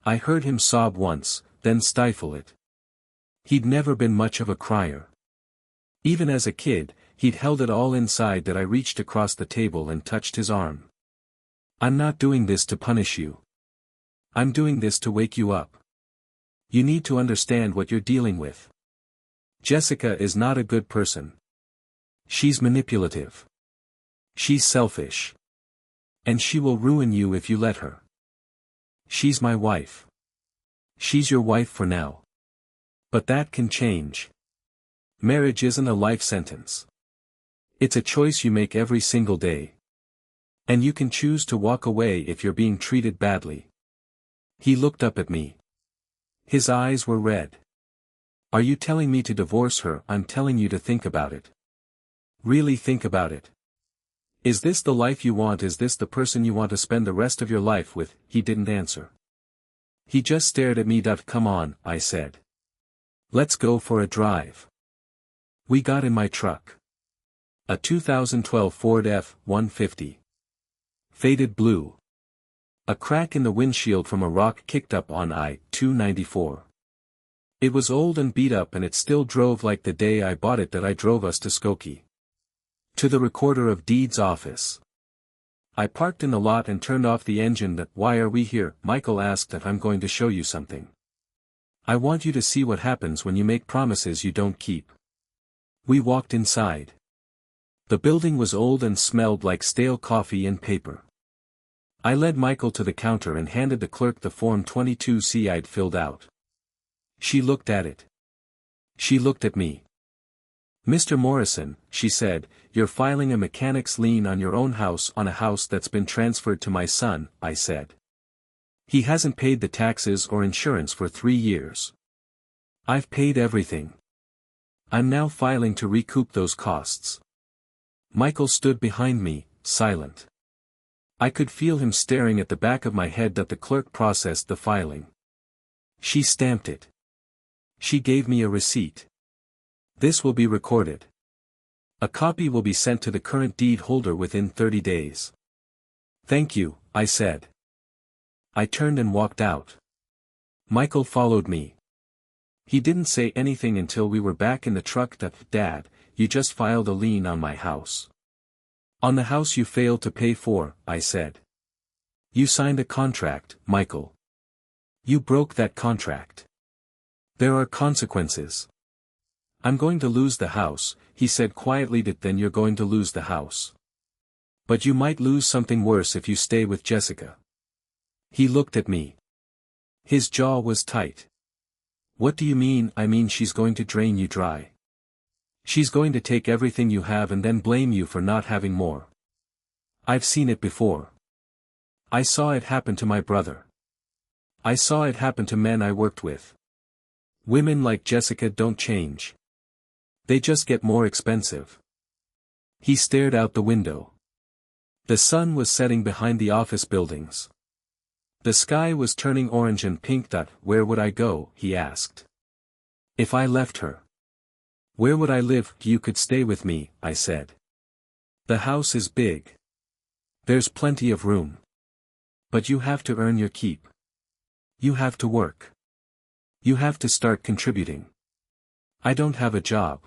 I heard him sob once, then stifle it. He'd never been much of a crier. Even as a kid, he'd held it all inside. That I reached across the table and touched his arm. I'm not doing this to punish you. I'm doing this to wake you up. You need to understand what you're dealing with. Jessica is not a good person. She's manipulative. She's selfish. And she will ruin you if you let her. She's my wife. She's your wife for now. But that can change. Marriage isn't a life sentence. It's a choice you make every single day. And you can choose to walk away if you're being treated badly. He looked up at me. His eyes were red. Are you telling me to divorce her? I'm telling you to think about it. Really think about it. Is this the life you want? Is this the person you want to spend the rest of your life with? He didn't answer. He just stared at me. Come on, I said. Let's go for a drive. We got in my truck. A 2012 Ford F-150. Faded blue. A crack in the windshield from a rock kicked up on I-294. It was old and beat up, and it still drove like the day I bought it. That I drove us to Skokie. To the recorder of deeds office. I parked in the lot and turned off the engine. Why are we here? Michael asked. I'm going to show you something. I want you to see what happens when you make promises you don't keep. We walked inside. The building was old and smelled like stale coffee and paper. I led Michael to the counter and handed the clerk the Form 22C I'd filled out. She looked at it. She looked at me. Mr. Morrison, she said, you're filing a mechanic's lien on your own house, on a house that's been transferred to my son, I said. He hasn't paid the taxes or insurance for 3 years. I've paid everything. I'm now filing to recoup those costs. Michael stood behind me, silent. I could feel him staring at the back of my head. The clerk processed the filing. She stamped it. She gave me a receipt. This will be recorded. A copy will be sent to the current deed holder within 30 days. Thank you, I said. I turned and walked out. Michael followed me. He didn't say anything until we were back in the truck. Dad, you just filed a lien on my house. On the house you failed to pay for, I said. You signed a contract, Michael. You broke that contract. There are consequences. I'm going to lose the house, he said quietly. Then you're going to lose the house. But you might lose something worse if you stay with Jessica. He looked at me. His jaw was tight. What do you mean? I mean she's going to drain you dry. She's going to take everything you have and then blame you for not having more. I've seen it before. I saw it happen to my brother. I saw it happen to men I worked with. Women like Jessica don't change. They just get more expensive. He stared out the window. The sun was setting behind the office buildings. The sky was turning orange and pink. Where would I go? He asked. If I left her. Where would I live? You could stay with me, I said. The house is big. There's plenty of room. But you have to earn your keep. You have to work. You have to start contributing. I don't have a job.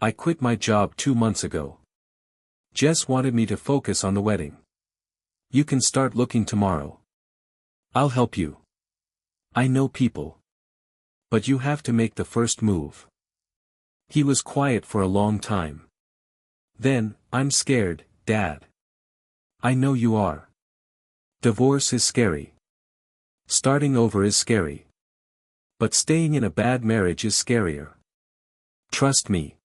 I quit my job 2 months ago. Jess wanted me to focus on the wedding. You can start looking tomorrow. I'll help you. I know people. But you have to make the first move. He was quiet for a long time. Then, I'm scared, Dad. I know you are. Divorce is scary. Starting over is scary. But staying in a bad marriage is scarier. Trust me.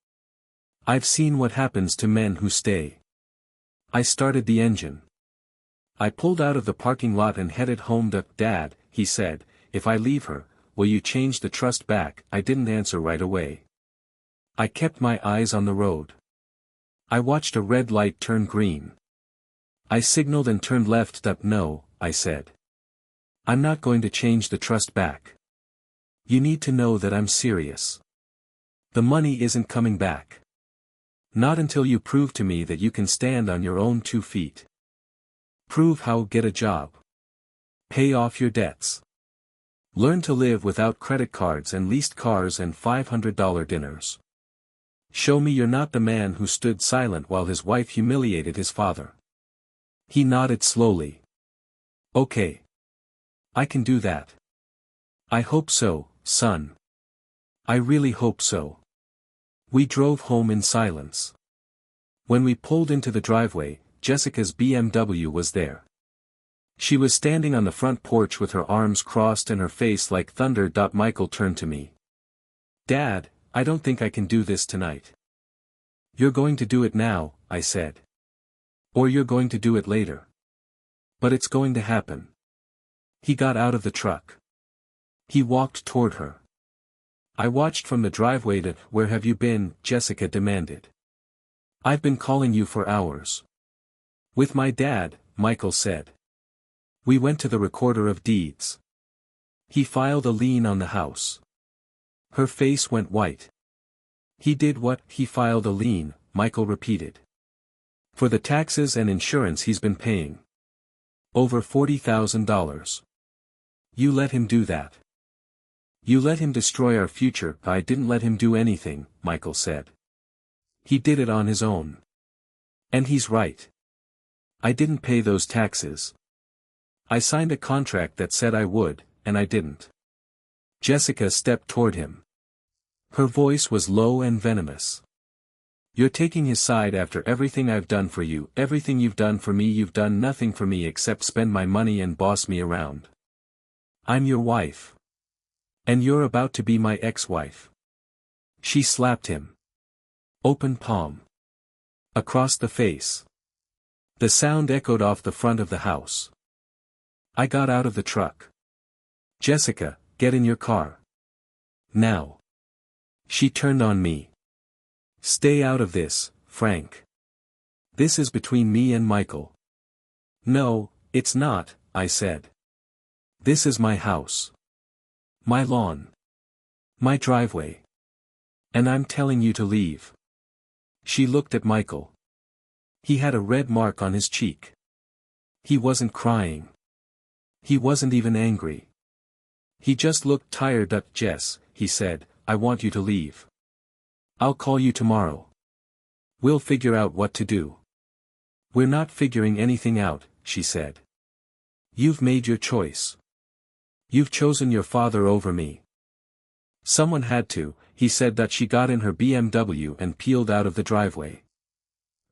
I've seen what happens to men who stay. I started the engine. I pulled out of the parking lot and headed home. Dad, he said, if I leave her, will you change the trust back? I didn't answer right away. I kept my eyes on the road. I watched a red light turn green. I signaled and turned left. No, I said. I'm not going to change the trust back. You need to know that I'm serious. The money isn't coming back. Not until you prove to me that you can stand on your own 2 feet. Prove how. Get a job. Pay off your debts. Learn to live without credit cards and leased cars and $500 dinners. Show me you're not the man who stood silent while his wife humiliated his father. He nodded slowly. Okay. I can do that. I hope so, son. I really hope so. We drove home in silence. When we pulled into the driveway, Jessica's BMW was there. She was standing on the front porch with her arms crossed and her face like thunder. Michael turned to me. Dad, I don't think I can do this tonight. You're going to do it now, I said. Or you're going to do it later. But it's going to happen. He got out of the truck. He walked toward her. I watched from the driveway to, "Where have you been?" Jessica demanded. "I've been calling you for hours." "With my dad," Michael said. "We went to the recorder of deeds. He filed a lien on the house." Her face went white. "He did what?" "He filed a lien," Michael repeated. "For the taxes and insurance he's been paying. Over $40,000. You let him do that. You let him destroy our future." "I didn't let him do anything," Michael said. "He did it on his own. And he's right. I didn't pay those taxes. I signed a contract that said I would, and I didn't." Jessica stepped toward him. Her voice was low and venomous. "You're taking his side after everything I've done for you, everything you've done for me. You've done nothing for me except spend my money and boss me around. I'm your wife. And you're about to be my ex-wife." She slapped him. Open palm. Across the face. The sound echoed off the front of the house. I got out of the truck. "Jessica, get in your car. Now." She turned on me. "Stay out of this, Frank. This is between me and Michael." "No, it's not," I said. "This is my house. My lawn. My driveway. And I'm telling you to leave." She looked at Michael. He had a red mark on his cheek. He wasn't crying. He wasn't even angry. He just looked tired. "Jess," he said, "I want you to leave. I'll call you tomorrow. We'll figure out what to do." "We're not figuring anything out," she said. "You've made your choice. You've chosen your father over me." "Someone had to," he said. She got in her BMW and peeled out of the driveway.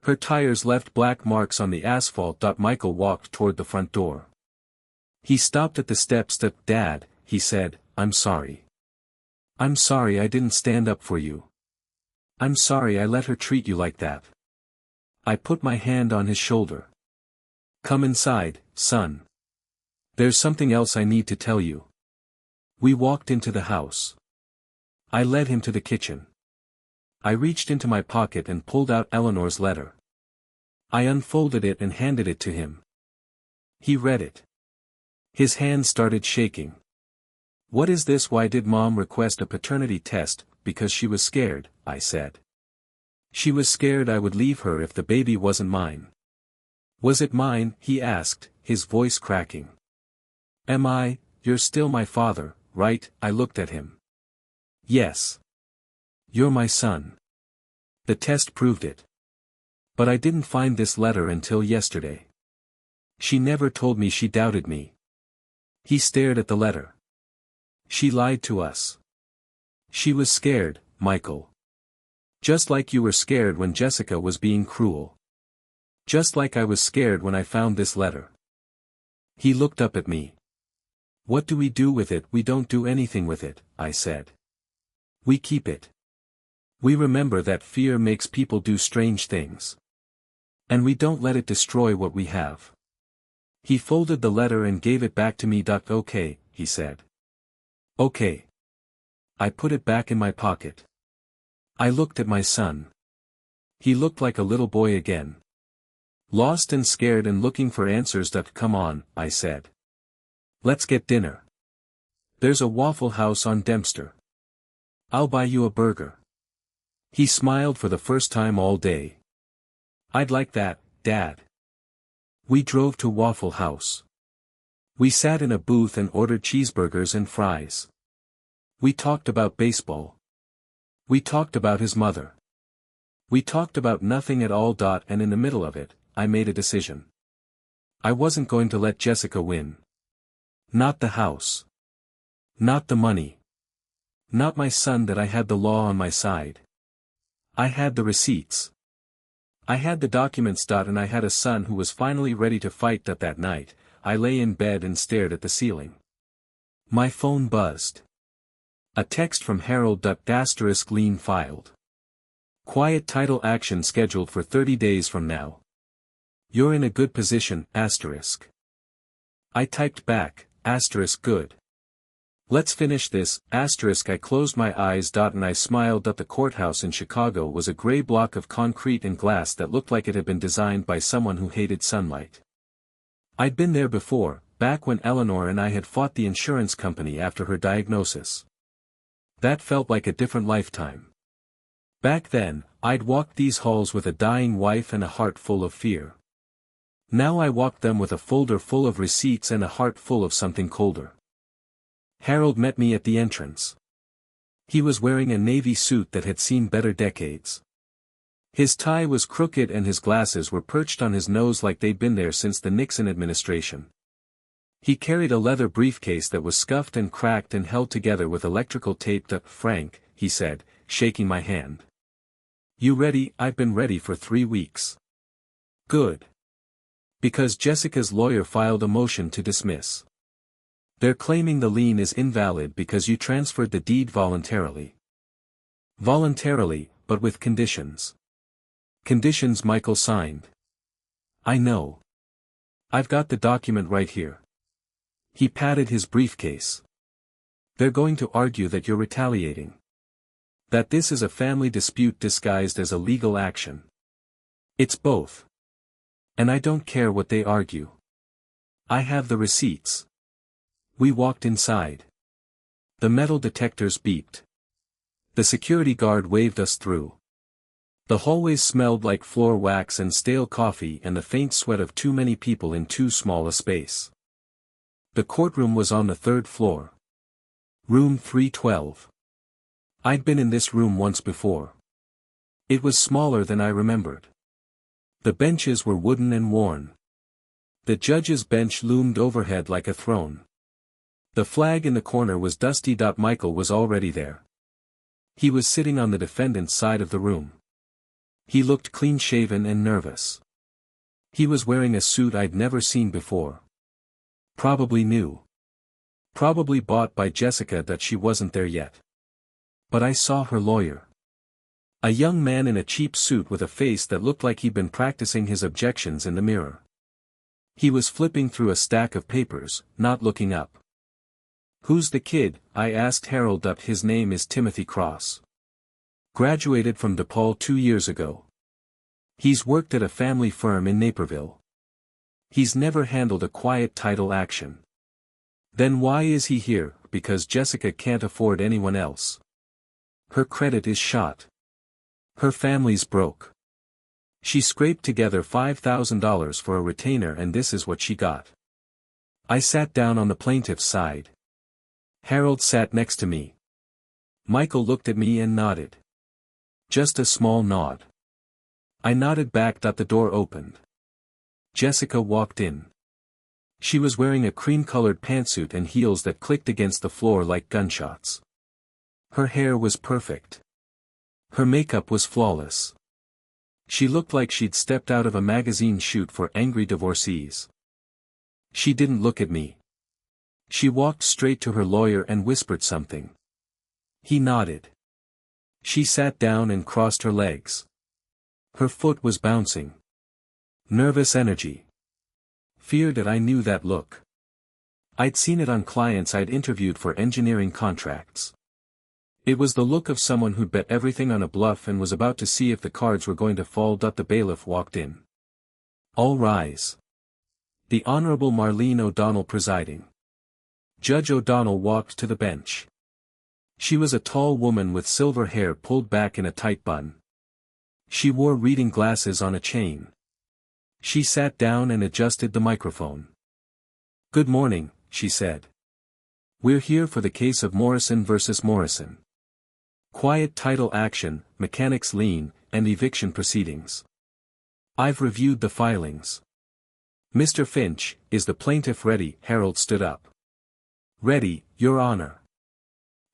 Her tires left black marks on the asphalt. Michael walked toward the front door. He stopped at the steps. "Dad," he said, "I'm sorry. I'm sorry I didn't stand up for you. I'm sorry I let her treat you like that." I put my hand on his shoulder. "Come inside, son. There's something else I need to tell you." We walked into the house. I led him to the kitchen. I reached into my pocket and pulled out Eleanor's letter. I unfolded it and handed it to him. He read it. His hand started shaking. "What is this? Why did Mom request a paternity test?" "Because she was scared," I said. "She was scared I would leave her if the baby wasn't mine." "Was it mine?" he asked, his voice cracking. You're still my father, right?" I looked at him. "Yes. You're my son. The test proved it. But I didn't find this letter until yesterday. She never told me she doubted me." He stared at the letter. "She lied to us. She was scared, Michael. Just like you were scared when Jessica was being cruel. Just like I was scared when I found this letter." He looked up at me. "What do we do with it?" "We don't do anything with it," I said. "We keep it. We remember that fear makes people do strange things. And we don't let it destroy what we have." He folded the letter and gave it back to me. "Okay," he said. "Okay." I put it back in my pocket. I looked at my son. He looked like a little boy again. Lost and scared and looking for answers. "Come on," I said. "Let's get dinner. There's a Waffle House on Dempster. I'll buy you a burger." He smiled for the first time all day. "I'd like that, Dad." We drove to Waffle House. We sat in a booth and ordered cheeseburgers and fries. We talked about baseball. We talked about his mother. We talked about nothing at all. And in the middle of it, I made a decision. I wasn't going to let Jessica win. Not the house. Not the money. Not my son. That I had the law on my side. I had the receipts. I had the documents. And I had a son who was finally ready to fight. That night, I lay in bed and stared at the ceiling. My phone buzzed. A text from Harold. Lien filed. Quiet title. Action scheduled for 30 days from now. You're in a good position. I typed back, good. Let's finish this, asterisk. I closed my eyes. And I smiled. The courthouse in Chicago was a gray block of concrete and glass that looked like it had been designed by someone who hated sunlight. I'd been there before, back when Eleanor and I had fought the insurance company after her diagnosis. That felt like a different lifetime. Back then, I'd walked these halls with a dying wife and a heart full of fear. Now I walked them with a folder full of receipts and a heart full of something colder. Harold met me at the entrance. He was wearing a navy suit that had seen better decades. His tie was crooked and his glasses were perched on his nose like they'd been there since the Nixon administration. He carried a leather briefcase that was scuffed and cracked and held together with electrical tape. Frank, he said, shaking my hand. You ready? I've been ready for 3 weeks. Good. Because Jessica's lawyer filed a motion to dismiss. They're claiming the lien is invalid because you transferred the deed voluntarily. Voluntarily, but with conditions. Conditions Michael signed. I know. I've got the document right here. He patted his briefcase. They're going to argue that you're retaliating. That this is a family dispute disguised as a legal action. It's both. And I don't care what they argue. I have the receipts. We walked inside. The metal detectors beeped. The security guard waved us through. The hallways smelled like floor wax and stale coffee and the faint sweat of too many people in too small a space. The courtroom was on the 3rd floor. Room 312. I'd been in this room once before. It was smaller than I remembered. The benches were wooden and worn. The judge's bench loomed overhead like a throne. The flag in the corner was dusty. Michael was already there. He was sitting on the defendant's side of the room. He looked clean-shaven and nervous. He was wearing a suit I'd never seen before. Probably new. Probably bought by Jessica. That she wasn't there yet. But I saw her lawyer. A young man in a cheap suit with a face that looked like he'd been practicing his objections in the mirror. He was flipping through a stack of papers, not looking up. Who's the kid? I asked Harold. His name is Timothy Cross. Graduated from DePaul 2 years ago. He's worked at a family firm in Naperville. He's never handled a quiet title action. Then why is he here? Because Jessica can't afford anyone else. Her credit is shot. Her family's broke. She scraped together $5,000 for a retainer and this is what she got. I sat down on the plaintiff's side. Harold sat next to me. Michael looked at me and nodded. Just a small nod. I nodded back. The door opened. Jessica walked in. She was wearing a cream-colored pantsuit and heels that clicked against the floor like gunshots. Her hair was perfect. Her makeup was flawless. She looked like she'd stepped out of a magazine shoot for angry divorcees. She didn't look at me. She walked straight to her lawyer and whispered something. He nodded. She sat down and crossed her legs. Her foot was bouncing. Nervous energy. Fear. That I knew that look. I'd seen it on clients I'd interviewed for engineering contracts. It was the look of someone who'd bet everything on a bluff and was about to see if the cards were going to fall. The bailiff walked in. All rise. The Honorable Marlene O'Donnell presiding. Judge O'Donnell walked to the bench. She was a tall woman with silver hair pulled back in a tight bun. She wore reading glasses on a chain. She sat down and adjusted the microphone. Good morning, she said. We're here for the case of Morrison versus Morrison. Quiet title action, mechanics lien, and eviction proceedings. I've reviewed the filings. Mr. Finch, is the plaintiff ready? Harold stood up. Ready, Your Honor.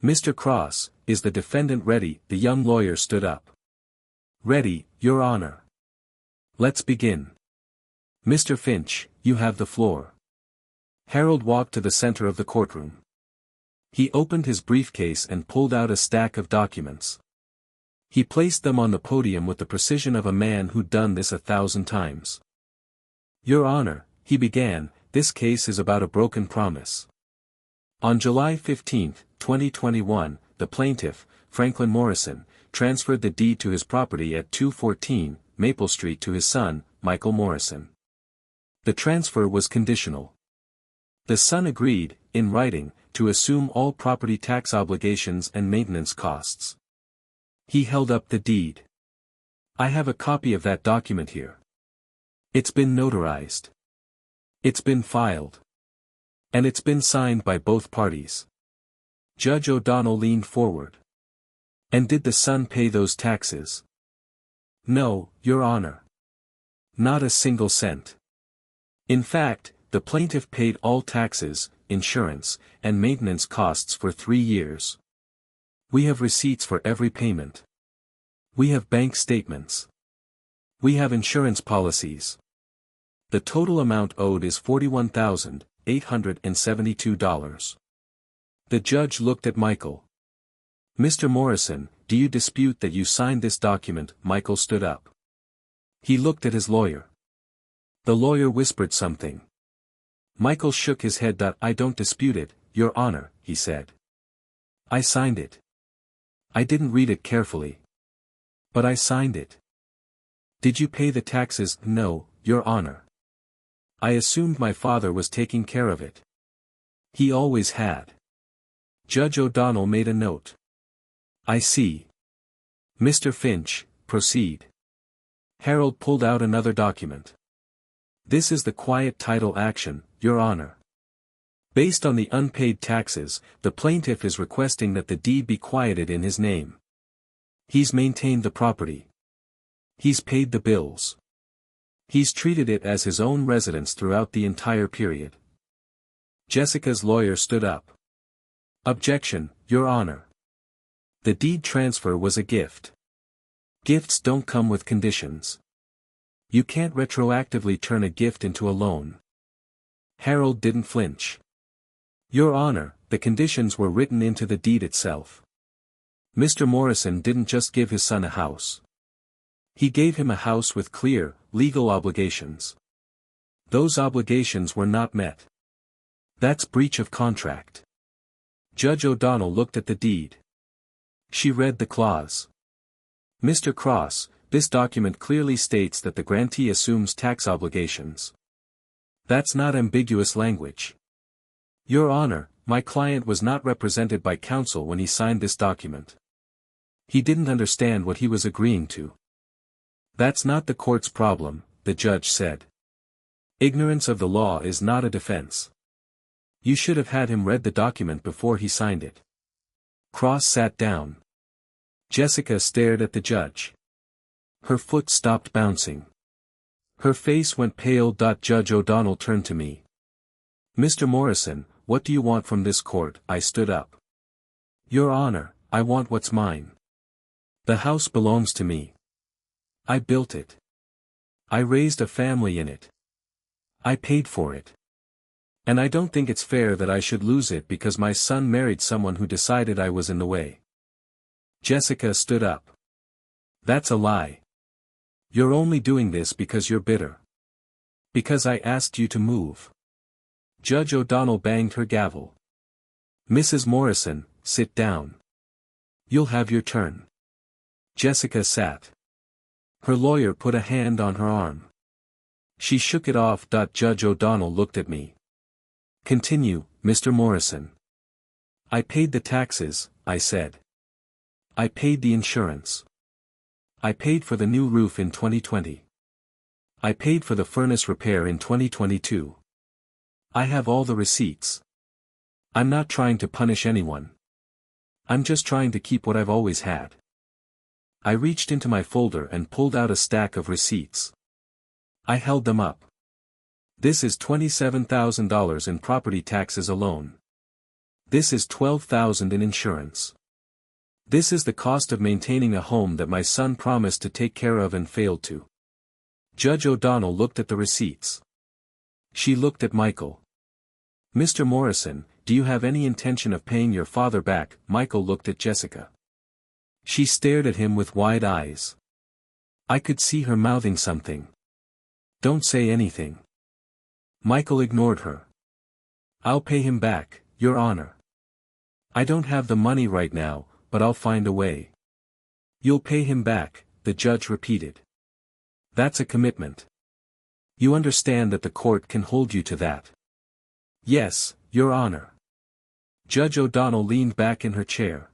Mr. Cross, is the defendant ready? The young lawyer stood up. Ready, Your Honor. Let's begin. Mr. Finch, you have the floor. Harold walked to the center of the courtroom. He opened his briefcase and pulled out a stack of documents. He placed them on the podium with the precision of a man who'd done this 1,000 times. Your Honor, he began, this case is about a broken promise. On July 15, 2021, the plaintiff, Franklin Morrison, transferred the deed to his property at 214 Maple Street to his son, Michael Morrison. The transfer was conditional. The son agreed, in writing, to assume all property tax obligations and maintenance costs. He held up the deed. I have a copy of that document here. It's been notarized. It's been filed. And it's been signed by both parties. Judge O'Donnell leaned forward. And did the son pay those taxes? No, Your Honor. Not a single cent. In fact, the plaintiff paid all taxes, insurance, and maintenance costs for 3 years. We have receipts for every payment. We have bank statements. We have insurance policies. The total amount owed is $41,872. The judge looked at Michael. Mr. Morrison, do you dispute that you signed this document? Michael stood up. He looked at his lawyer. The lawyer whispered something. Michael shook his head. I don't dispute it, Your Honor, he said. I signed it. I didn't read it carefully. But I signed it. Did you pay the taxes? No, Your Honor. I assumed my father was taking care of it. He always had. Judge O'Donnell made a note. I see. Mr. Finch, proceed. Harold pulled out another document. This is the quiet title action, Your Honor. Based on the unpaid taxes, the plaintiff is requesting that the deed be quieted in his name. He's maintained the property. He's paid the bills. He's treated it as his own residence throughout the entire period. Jessica's lawyer stood up. Objection, Your Honor. The deed transfer was a gift. Gifts don't come with conditions. You can't retroactively turn a gift into a loan. Harold didn't flinch. Your Honor, the conditions were written into the deed itself. Mr. Morrison didn't just give his son a house. He gave him a house with clear, legal obligations. Those obligations were not met. That's breach of contract. Judge O'Donnell looked at the deed. She read the clause. Mr. Cross, this document clearly states that the grantee assumes tax obligations. That's not ambiguous language. Your Honor, my client was not represented by counsel when he signed this document. He didn't understand what he was agreeing to. That's not the court's problem, the judge said. Ignorance of the law is not a defense. You should have had him read the document before he signed it. Cross sat down. Jessica stared at the judge. Her foot stopped bouncing. Her face went pale. Judge O'Donnell turned to me. Mr. Morrison, what do you want from this court? I stood up. Your Honor, I want what's mine. The house belongs to me. I built it. I raised a family in it. I paid for it. And I don't think it's fair that I should lose it because my son married someone who decided I was in the way. Jessica stood up. That's a lie. You're only doing this because you're bitter. Because I asked you to move. Judge O'Donnell banged her gavel. Mrs. Morrison, sit down. You'll have your turn. Jessica sat. Her lawyer put a hand on her arm. She shook it off. Judge O'Donnell looked at me. Continue, Mr. Morrison. I paid the taxes, I said. I paid the insurance. I paid for the new roof in 2020. I paid for the furnace repair in 2022. I have all the receipts. I'm not trying to punish anyone. I'm just trying to keep what I've always had. I reached into my folder and pulled out a stack of receipts. I held them up. This is $27,000 in property taxes alone. This is $12,000 in insurance. This is the cost of maintaining a home that my son promised to take care of and failed to. Judge O'Donnell looked at the receipts. She looked at Michael. Mr. Morrison, do you have any intention of paying your father back? Michael looked at Jessica. She stared at him with wide eyes. I could see her mouthing something. Don't say anything. Michael ignored her. I'll pay him back, Your Honor. I don't have the money right now, but I'll find a way. You'll pay him back, the judge repeated. That's a commitment. You understand that the court can hold you to that. Yes, Your Honor. Judge O'Donnell leaned back in her chair.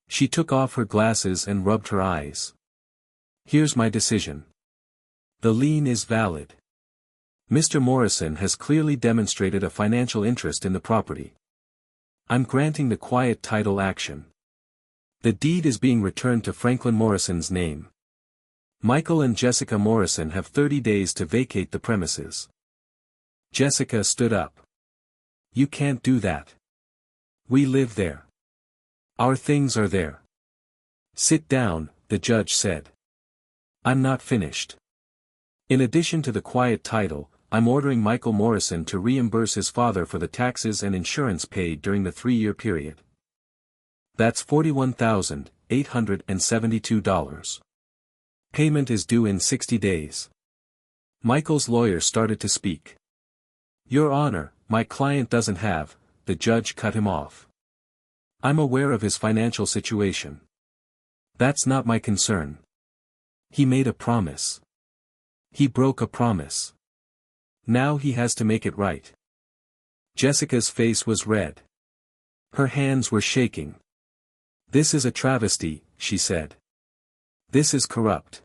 She took off her glasses and rubbed her eyes. Here's my decision. The lien is valid. Mr. Morrison has clearly demonstrated a financial interest in the property. I'm granting the quiet title action. The deed is being returned to Franklin Morrison's name. Michael and Jessica Morrison have 30 days to vacate the premises. Jessica stood up. You can't do that. We live there. Our things are there. Sit down, the judge said. I'm not finished. In addition to the quiet title, I'm ordering Michael Morrison to reimburse his father for the taxes and insurance paid during the 3-year period. That's $41,872. Payment is due in 60 days. Michael's lawyer started to speak. Your Honor, my client doesn't have, the judge cut him off. I'm aware of his financial situation. That's not my concern. He made a promise. He broke a promise. Now he has to make it right. Jessica's face was red. Her hands were shaking. This is a travesty, she said. This is corrupt.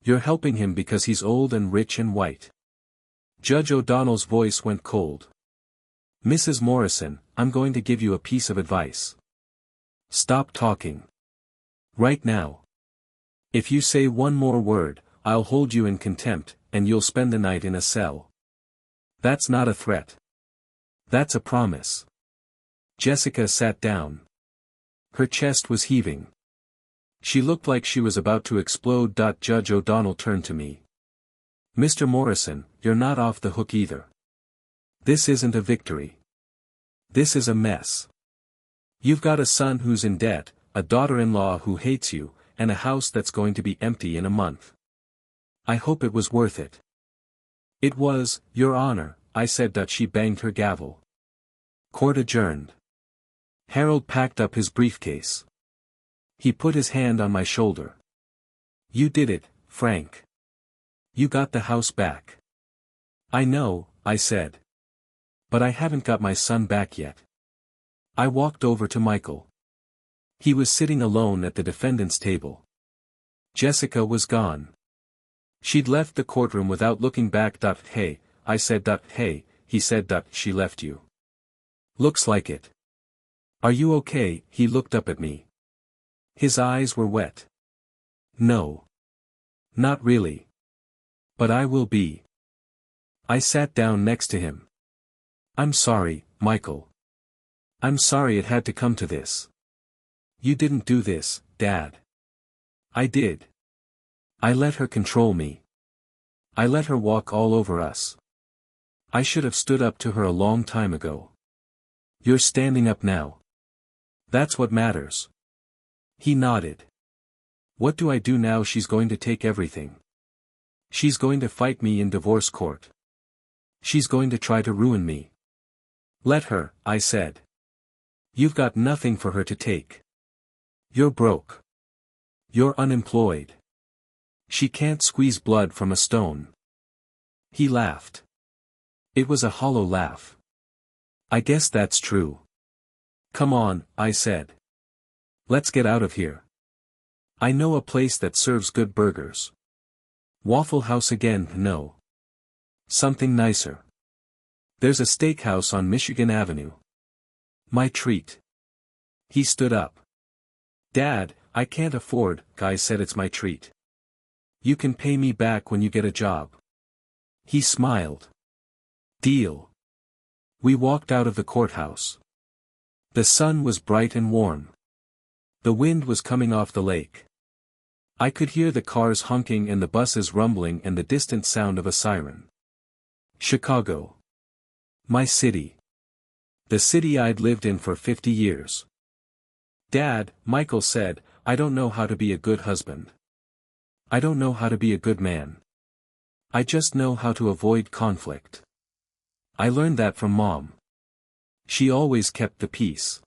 You're helping him because he's old and rich and white. Judge O'Donnell's voice went cold. Mrs. Morrison, I'm going to give you a piece of advice. Stop talking. Right now. If you say one more word, I'll hold you in contempt, and you'll spend the night in a cell. That's not a threat. That's a promise. Jessica sat down. Her chest was heaving. She looked like she was about to explode. Judge O'Donnell turned to me. Mr. Morrison, you're not off the hook either. This isn't a victory. This is a mess. You've got a son who's in debt, a daughter-in-law who hates you, and a house that's going to be empty in a month. I hope it was worth it. It was, Your Honor, I said. She banged her gavel. Court adjourned. Harold packed up his briefcase. He put his hand on my shoulder. You did it, Frank. You got the house back. I know, I said. But I haven't got my son back yet. I walked over to Michael. He was sitting alone at the defendant's table. Jessica was gone. She'd left the courtroom without looking back. Hey, I said. Hey, he said. She left you. Looks like it. Are you okay? He looked up at me. His eyes were wet. No. Not really. But I will be. I sat down next to him. I'm sorry, Michael. I'm sorry it had to come to this. You didn't do this, Dad. I did. I let her control me. I let her walk all over us. I should have stood up to her a long time ago. You're standing up now. That's what matters. He nodded. What do I do now? She's going to take everything. She's going to fight me in divorce court. She's going to try to ruin me. Let her, I said. You've got nothing for her to take. You're broke. You're unemployed. She can't squeeze blood from a stone. He laughed. It was a hollow laugh. I guess that's true. Come on, I said. Let's get out of here. I know a place that serves good burgers. Waffle House again? No. Something nicer. There's a steakhouse on Michigan Avenue. My treat. He stood up. Dad, I can't afford, Guy said. It's my treat. You can pay me back when you get a job. He smiled. Deal. We walked out of the courthouse. The sun was bright and warm. The wind was coming off the lake. I could hear the cars honking and the buses rumbling and the distant sound of a siren. Chicago. My city. The city I'd lived in for 50 years. Dad, Michael said, I don't know how to be a good husband. I don't know how to be a good man. I just know how to avoid conflict. I learned that from Mom. She always kept the peace.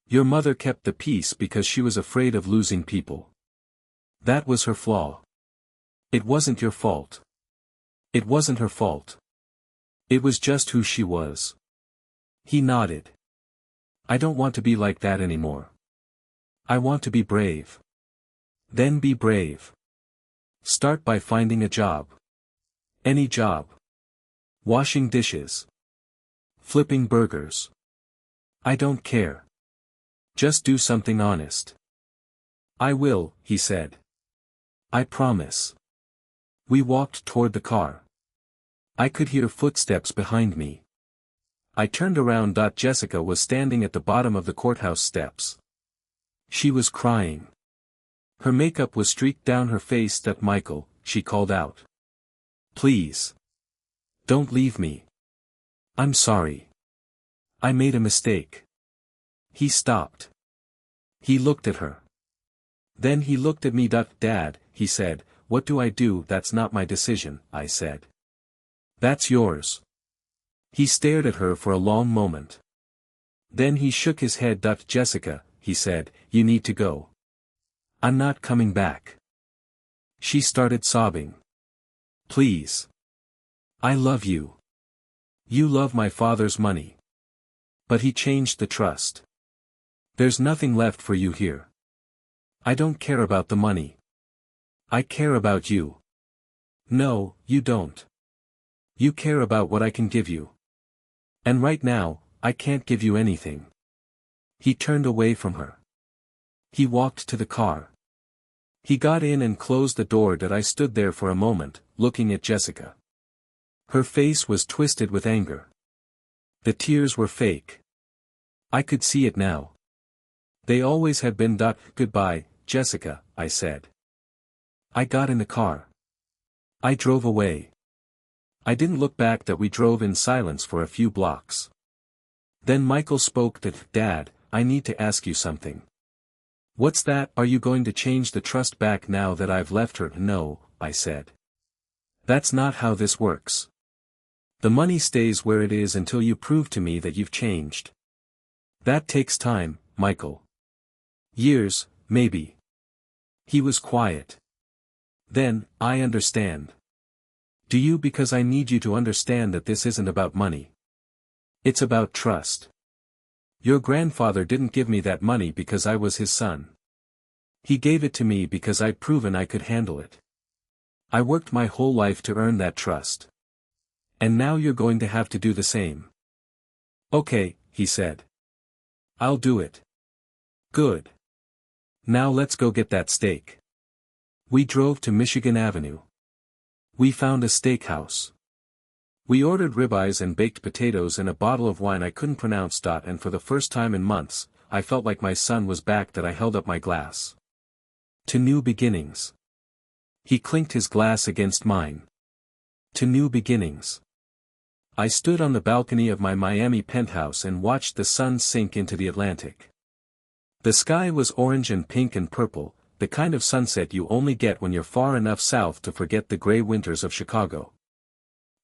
Your mother kept the peace because she was afraid of losing people. That was her flaw. It wasn't your fault. It wasn't her fault. It was just who she was. He nodded. I don't want to be like that anymore. I want to be brave. Then be brave. Start by finding a job. Any job. Washing dishes. Flipping burgers. I don't care. Just do something honest. I will, he said. I promise. We walked toward the car. I could hear footsteps behind me. I turned around. Jessica was standing at the bottom of the courthouse steps. She was crying. Her makeup was streaked down her face. Michael, she called out. Please. Don't leave me. I'm sorry. I made a mistake. He stopped. He looked at her. Then he looked at me. Dad, he said, what do I do? That's not my decision, I said. That's yours. He stared at her for a long moment. Then he shook his head. Jessica, he said, you need to go. I'm not coming back. She started sobbing. Please. I love you. You love my father's money. But he changed the trust. There's nothing left for you here. I don't care about the money. I care about you. No, you don't. You care about what I can give you. And right now, I can't give you anything. He turned away from her. He walked to the car. He got in and closed the door. I stood there for a moment, looking at Jessica. Her face was twisted with anger. The tears were fake. I could see it now. They always had been. Goodbye, Jessica, I said. I got in the car. I drove away. I didn't look back. We drove in silence for a few blocks. Then Michael spoke. Dad, I need to ask you something. What's that? Are you going to change the trust back now that I've left her? No, I said. That's not how this works. The money stays where it is until you prove to me that you've changed. That takes time, Michael. Years, maybe. He was quiet. Then, I understand. Do you? Because I need you to understand that this isn't about money. It's about trust. Your grandfather didn't give me that money because I was his son. He gave it to me because I'd proven I could handle it. I worked my whole life to earn that trust. And now you're going to have to do the same. Okay, he said. I'll do it. Good. Now let's go get that steak. We drove to Michigan Avenue. We found a steakhouse. We ordered ribeyes and baked potatoes and a bottle of wine I couldn't pronounce. And for the first time in months, I felt like my son was back. I held up my glass. To new beginnings. He clinked his glass against mine. To new beginnings. I stood on the balcony of my Miami penthouse and watched the sun sink into the Atlantic. The sky was orange and pink and purple, the kind of sunset you only get when you're far enough south to forget the gray winters of Chicago.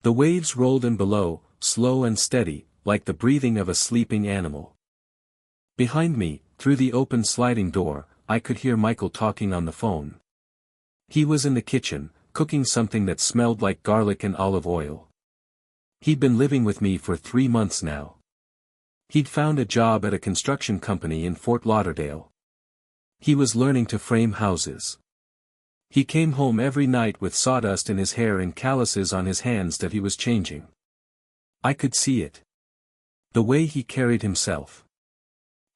The waves rolled in below, slow and steady, like the breathing of a sleeping animal. Behind me, through the open sliding door, I could hear Michael talking on the phone. He was in the kitchen, cooking something that smelled like garlic and olive oil. He'd been living with me for 3 months now. He'd found a job at a construction company in Fort Lauderdale. He was learning to frame houses. He came home every night with sawdust in his hair and calluses on his hands that he was changing. I could see it. The way he carried himself.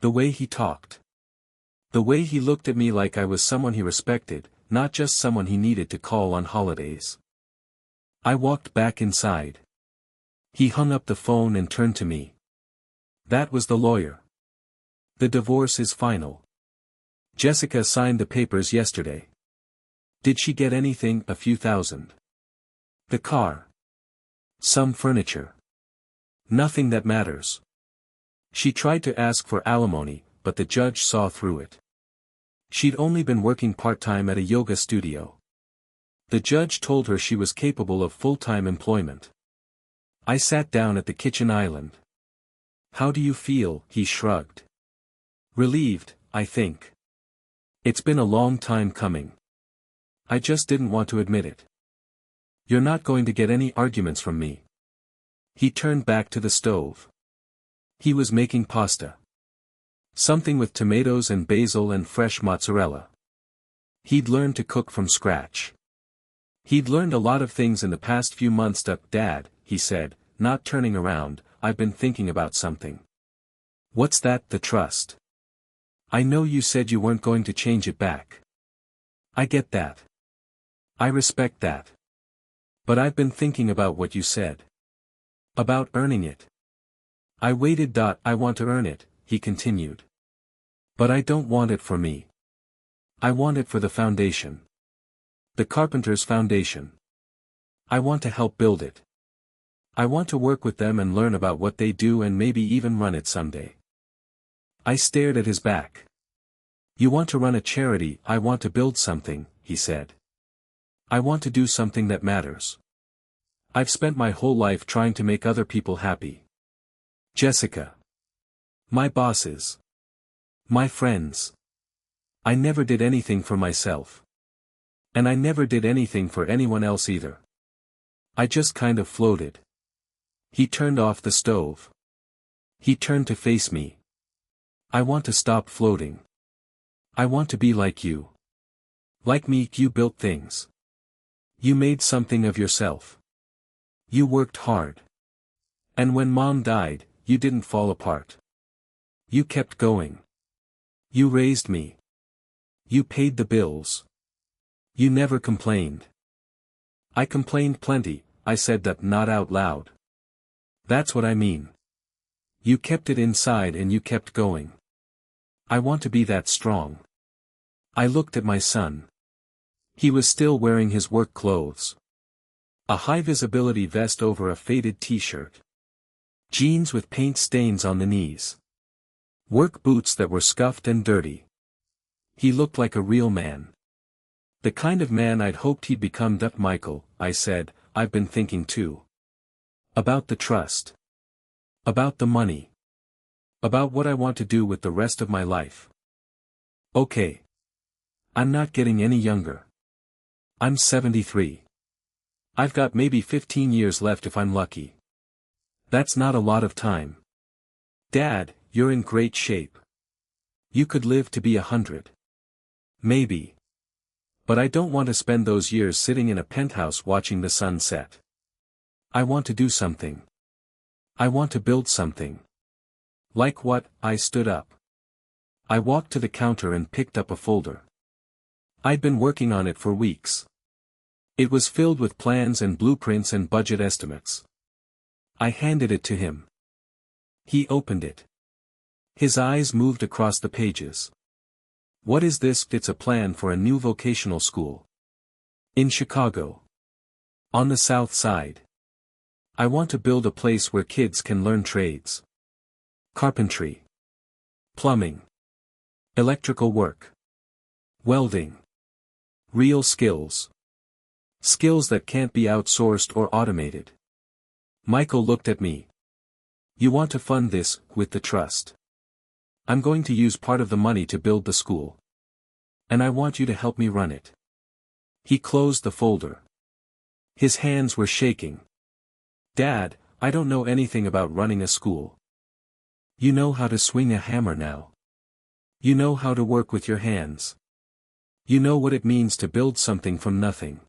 The way he talked. The way he looked at me like I was someone he respected, not just someone he needed to call on holidays. I walked back inside. He hung up the phone and turned to me. That was the lawyer. The divorce is final. Jessica signed the papers yesterday. Did she get anything? A few thousand. The car. Some furniture. Nothing that matters. She tried to ask for alimony, but the judge saw through it. She'd only been working part-time at a yoga studio. The judge told her she was capable of full-time employment. I sat down at the kitchen island. How do you feel? He shrugged. Relieved, I think. It's been a long time coming. I just didn't want to admit it. You're not going to get any arguments from me. He turned back to the stove. He was making pasta. Something with tomatoes and basil and fresh mozzarella. He'd learned to cook from scratch. He'd learned a lot of things in the past few months. Dad, he said, not turning around, I've been thinking about something. What's that? The trust. I know you said you weren't going to change it back. I get that. I respect that. But I've been thinking about what you said. About earning it. I waited. I want to earn it, he continued. But I don't want it for me. I want it for the foundation. The carpenter's foundation. I want to help build it. I want to work with them and learn about what they do and maybe even run it someday. I stared at his back. You want to run a charity? I want to build something, he said. I want to do something that matters. I've spent my whole life trying to make other people happy. Jessica. My bosses. My friends. I never did anything for myself. And I never did anything for anyone else either. I just kind of floated. He turned off the stove. He turned to face me. I want to stop floating. I want to be like you. Like me, you built things. You made something of yourself. You worked hard. And when Mom died, you didn't fall apart. You kept going. You raised me. You paid the bills. You never complained. I complained plenty, I said that not out loud. That's what I mean. You kept it inside and you kept going. I want to be that strong. I looked at my son. He was still wearing his work clothes. A high-visibility vest over a faded t-shirt. Jeans with paint stains on the knees. Work boots that were scuffed and dirty. He looked like a real man. The kind of man I'd hoped he'd become. Michael, I said, I've been thinking too. About the trust. About the money. About what I want to do with the rest of my life. Okay. I'm not getting any younger. I'm 73. I've got maybe 15 years left if I'm lucky. That's not a lot of time. Dad, you're in great shape. You could live to be 100. Maybe. But I don't want to spend those years sitting in a penthouse watching the sun set. I want to do something. I want to build something. Like what? I stood up. I walked to the counter and picked up a folder. I'd been working on it for weeks. It was filled with plans and blueprints and budget estimates. I handed it to him. He opened it. His eyes moved across the pages. What is this? It's a plan for a new vocational school. In Chicago. On the South Side. I want to build a place where kids can learn trades. Carpentry. Plumbing. Electrical work. Welding. Real skills. Skills that can't be outsourced or automated. Michael looked at me. You want to fund this, with the trust. I'm going to use part of the money to build the school. And I want you to help me run it. He closed the folder. His hands were shaking. Dad, I don't know anything about running a school. You know how to swing a hammer now. You know how to work with your hands. You know what it means to build something from nothing.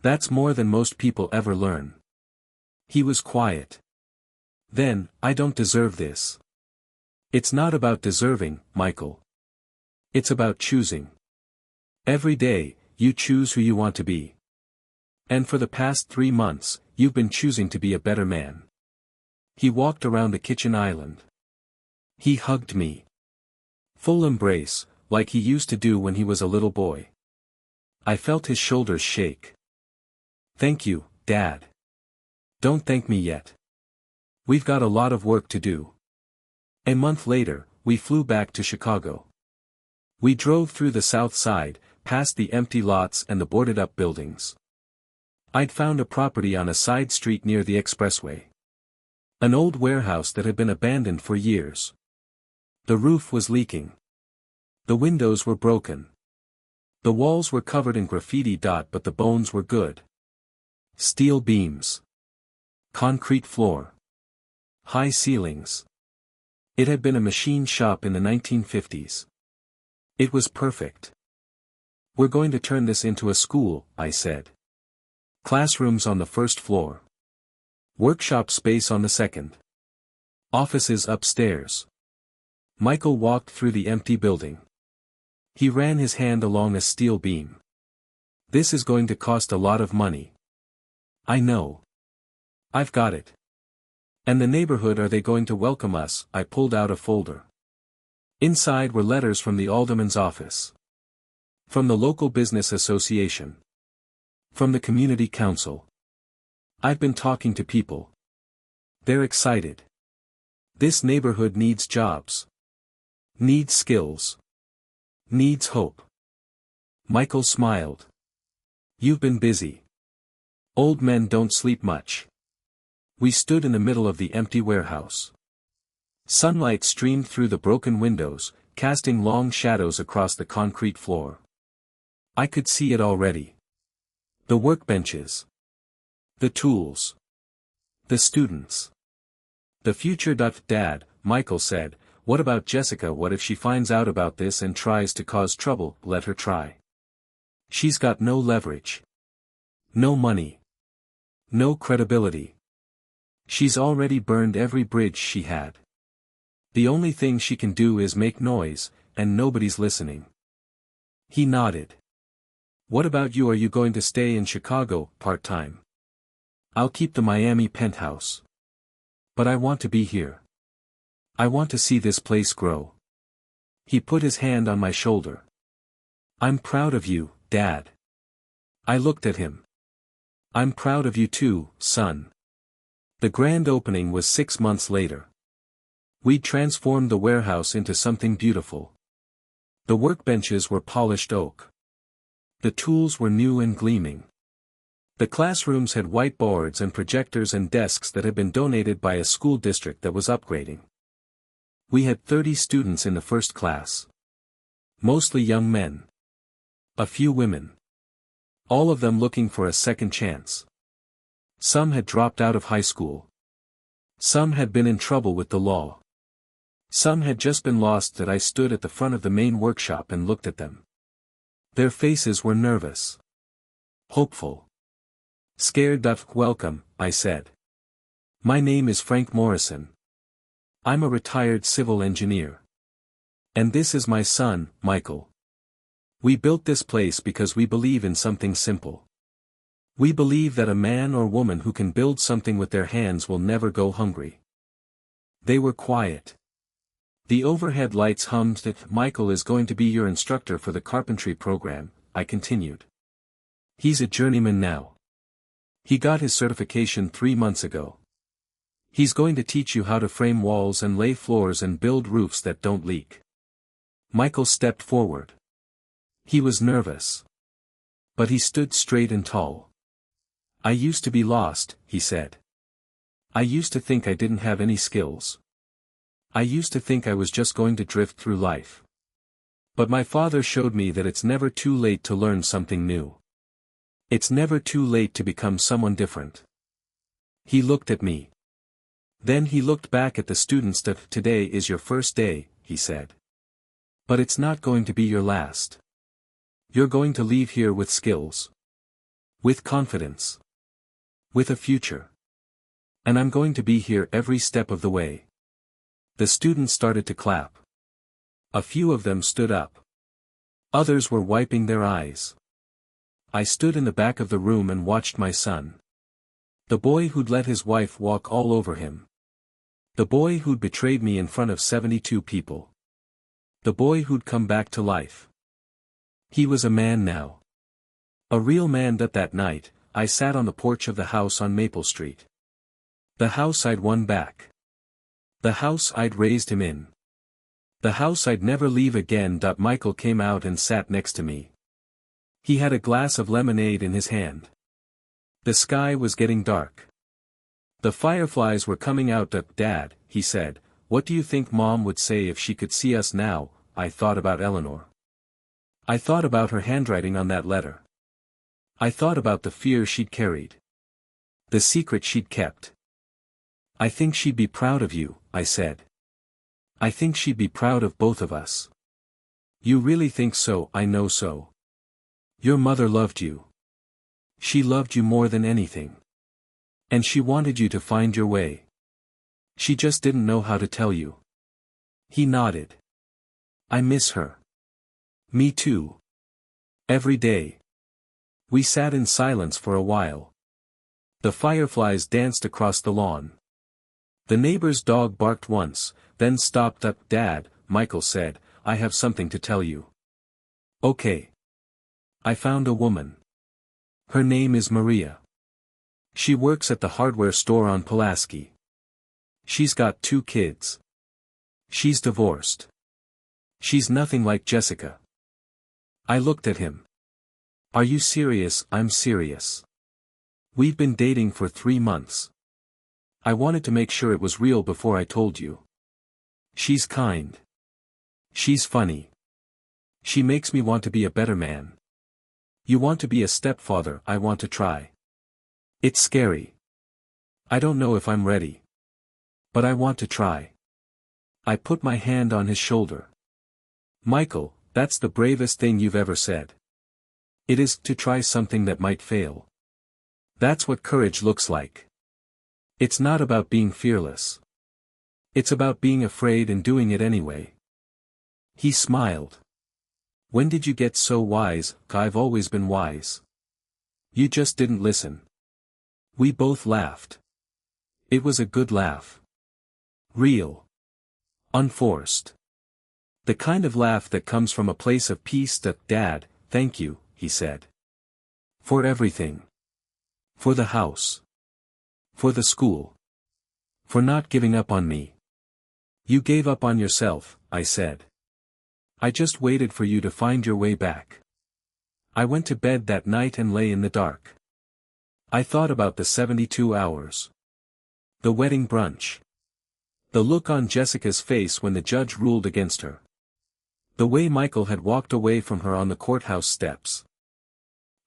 That's more than most people ever learn. He was quiet. Then, I don't deserve this. It's not about deserving, Michael. It's about choosing. Every day, you choose who you want to be. And for the past 3 months, you've been choosing to be a better man. He walked around the kitchen island. He hugged me. Full embrace, like he used to do when he was a little boy. I felt his shoulders shake. Thank you, Dad. Don't thank me yet. We've got a lot of work to do. A month later, we flew back to Chicago. We drove through the South Side, past the empty lots and the boarded-up buildings. I'd found a property on a side street near the expressway. An old warehouse that had been abandoned for years. The roof was leaking. The windows were broken. The walls were covered in graffiti. But the bones were good. Steel beams. Concrete floor. High ceilings. It had been a machine shop in the 1950s. It was perfect. "We're going to turn this into a school," I said. "Classrooms on the first floor. Workshop space on the second. Offices upstairs." Michael walked through the empty building. He ran his hand along a steel beam. "This is going to cost a lot of money." "I know. I've got it." "And the neighborhood, are they going to welcome us?" I pulled out a folder. Inside were letters from the alderman's office. From the local business association. From the community council. I've been talking to people. They're excited. This neighborhood needs jobs. Needs skills. Needs hope. Michael smiled. "You've been busy. Old men don't sleep much." We stood in the middle of the empty warehouse. Sunlight streamed through the broken windows, casting long shadows across the concrete floor. I could see it already. The workbenches. The tools. The students. The future. "Dad," Michael said, "what about Jessica? What if she finds out about this and tries to cause trouble?" "Let her try. She's got no leverage. No money. No credibility. She's already burned every bridge she had. The only thing she can do is make noise, and nobody's listening." He nodded. "What about you? Are you going to stay in Chicago, part-time?" "I'll keep the Miami penthouse. But I want to be here. I want to see this place grow." He put his hand on my shoulder. "I'm proud of you, Dad." I looked at him. "I'm proud of you too, son." The grand opening was 6 months later. We'd transformed the warehouse into something beautiful. The workbenches were polished oak. The tools were new and gleaming. The classrooms had whiteboards and projectors and desks that had been donated by a school district that was upgrading. We had 30 students in the first class. Mostly young men. A few women. All of them looking for a second chance. Some had dropped out of high school. Some had been in trouble with the law. Some had just been lost. That I stood at the front of the main workshop and looked at them. Their faces were nervous. Hopeful. Scared. "Welcome," I said. "My name is Frank Morrison. I'm a retired civil engineer. And this is my son, Michael. We built this place because we believe in something simple. We believe that a man or woman who can build something with their hands will never go hungry." They were quiet. The overhead lights hummed. "Michael is going to be your instructor for the carpentry program," I continued. "He's a journeyman now. He got his certification 3 months ago. He's going to teach you how to frame walls and lay floors and build roofs that don't leak." Michael stepped forward. He was nervous. But he stood straight and tall. "I used to be lost," he said. "I used to think I didn't have any skills. I used to think I was just going to drift through life. But my father showed me that it's never too late to learn something new. It's never too late to become someone different." He looked at me. Then he looked back at the students. "Today is your first day," he said. "But it's not going to be your last. You're going to leave here with skills. With confidence. With a future. And I'm going to be here every step of the way." The students started to clap. A few of them stood up. Others were wiping their eyes. I stood in the back of the room and watched my son. The boy who'd let his wife walk all over him. The boy who'd betrayed me in front of 72 people. The boy who'd come back to life. He was a man now. A real man. That night, I sat on the porch of the house on Maple Street. The house I'd won back. The house I'd raised him in. The house I'd never leave again. Michael came out and sat next to me. He had a glass of lemonade in his hand. The sky was getting dark. The fireflies were coming out. Dad, he said, what do you think Mom would say if she could see us now? I thought about Eleanor. I thought about her handwriting on that letter. I thought about the fear she'd carried. The secret she'd kept. I think she'd be proud of you, I said. I think she'd be proud of both of us. You really think so? I know so. Your mother loved you. She loved you more than anything. And she wanted you to find your way. She just didn't know how to tell you. He nodded. I miss her. Me too. Every day. We sat in silence for a while. The fireflies danced across the lawn. The neighbor's dog barked once, then stopped. Dad, Michael said, I have something to tell you. Okay. I found a woman. Her name is Maria. She works at the hardware store on Pulaski. She's got 2 kids. She's divorced. She's nothing like Jessica. I looked at him. Are you serious? I'm serious. We've been dating for 3 months. I wanted to make sure it was real before I told you. She's kind. She's funny. She makes me want to be a better man. You want to be a stepfather? I want to try. It's scary. I don't know if I'm ready. But I want to try. I put my hand on his shoulder. Michael, that's the bravest thing you've ever said. It is to try something that might fail. That's what courage looks like. It's not about being fearless. It's about being afraid and doing it anyway. He smiled. When did you get so wise? I've always been wise. You just didn't listen. We both laughed. It was a good laugh. Real. Unforced. The kind of laugh that comes from a place of peace. Dad, thank you, he said. For everything. For the house. For the school. For not giving up on me. You gave up on yourself, I said. I just waited for you to find your way back. I went to bed that night and lay in the dark. I thought about the 72 hours. The wedding brunch. The look on Jessica's face when the judge ruled against her. The way Michael had walked away from her on the courthouse steps.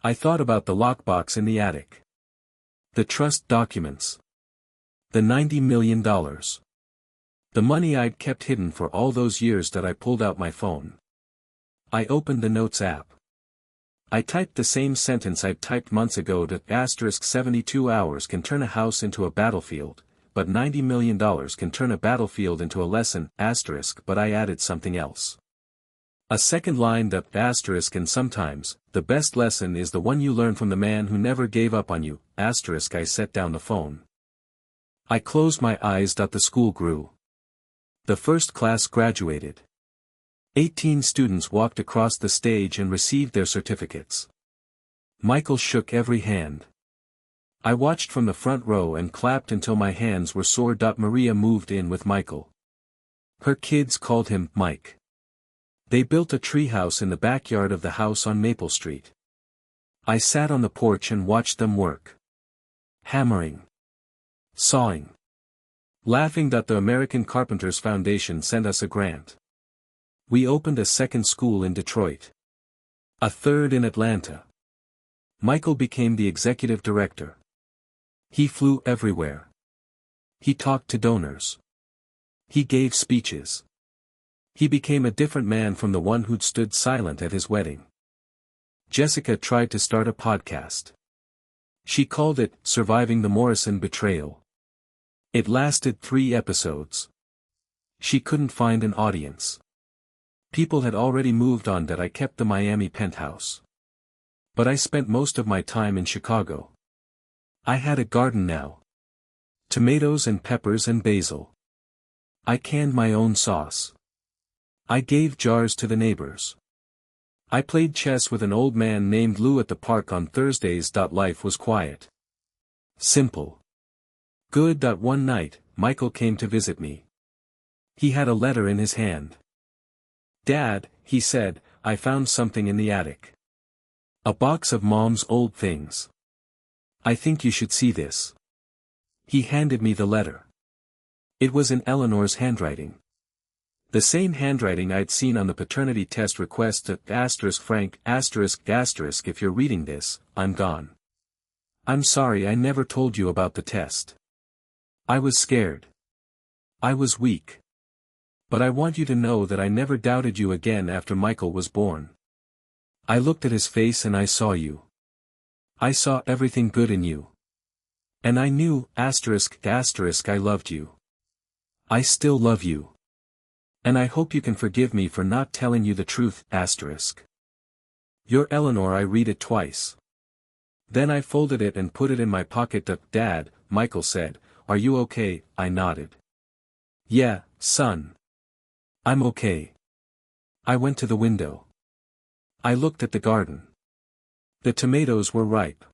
I thought about the lockbox in the attic. The trust documents. The $90 million. The money I'd kept hidden for all those years. That I pulled out my phone. I opened the notes app. I typed the same sentence I'd typed months ago. 72 hours can turn a house into a battlefield, but $90 million can turn a battlefield into a lesson. But I added something else. A second line. And sometimes, the best lesson is the one you learn from the man who never gave up on you. I set down the phone. I closed my eyes. The school grew. The first class graduated. 18 students walked across the stage and received their certificates. Michael shook every hand. I watched from the front row and clapped until my hands were sore. Maria moved in with Michael. Her kids called him Mike. They built a treehouse in the backyard of the house on Maple Street. I sat on the porch and watched them work. Hammering. Sawing. Laughing. The American Carpenters Foundation sent us a grant. We opened a second school in Detroit. A third in Atlanta. Michael became the executive director. He flew everywhere. He talked to donors. He gave speeches. He became a different man from the one who'd stood silent at his wedding. Jessica tried to start a podcast. She called it Surviving the Morrison Betrayal. It lasted 3 episodes. She couldn't find an audience. People had already moved on. I kept the Miami penthouse. But I spent most of my time in Chicago. I had a garden now. Tomatoes and peppers and basil. I canned my own sauce. I gave jars to the neighbors. I played chess with an old man named Lou at the park on Thursdays. Life was quiet. Simple. Good. One night, Michael came to visit me. He had a letter in his hand. Dad, he said, I found something in the attic. A box of Mom's old things. I think you should see this. He handed me the letter. It was in Eleanor's handwriting. The same handwriting I'd seen on the paternity test request at Frank if you're reading this, I'm gone. I'm sorry I never told you about the test. I was scared. I was weak. But I want you to know that I never doubted you again after Michael was born. I looked at his face and I saw you. I saw everything good in you. And I knew, I loved you. I still love you. And I hope you can forgive me for not telling you the truth, Your Eleanor. I read it twice. Then I folded it and put it in my pocket. Dad, Michael said, are you okay? I nodded. Yeah, son. I'm okay. I went to the window. I looked at the garden. The tomatoes were ripe.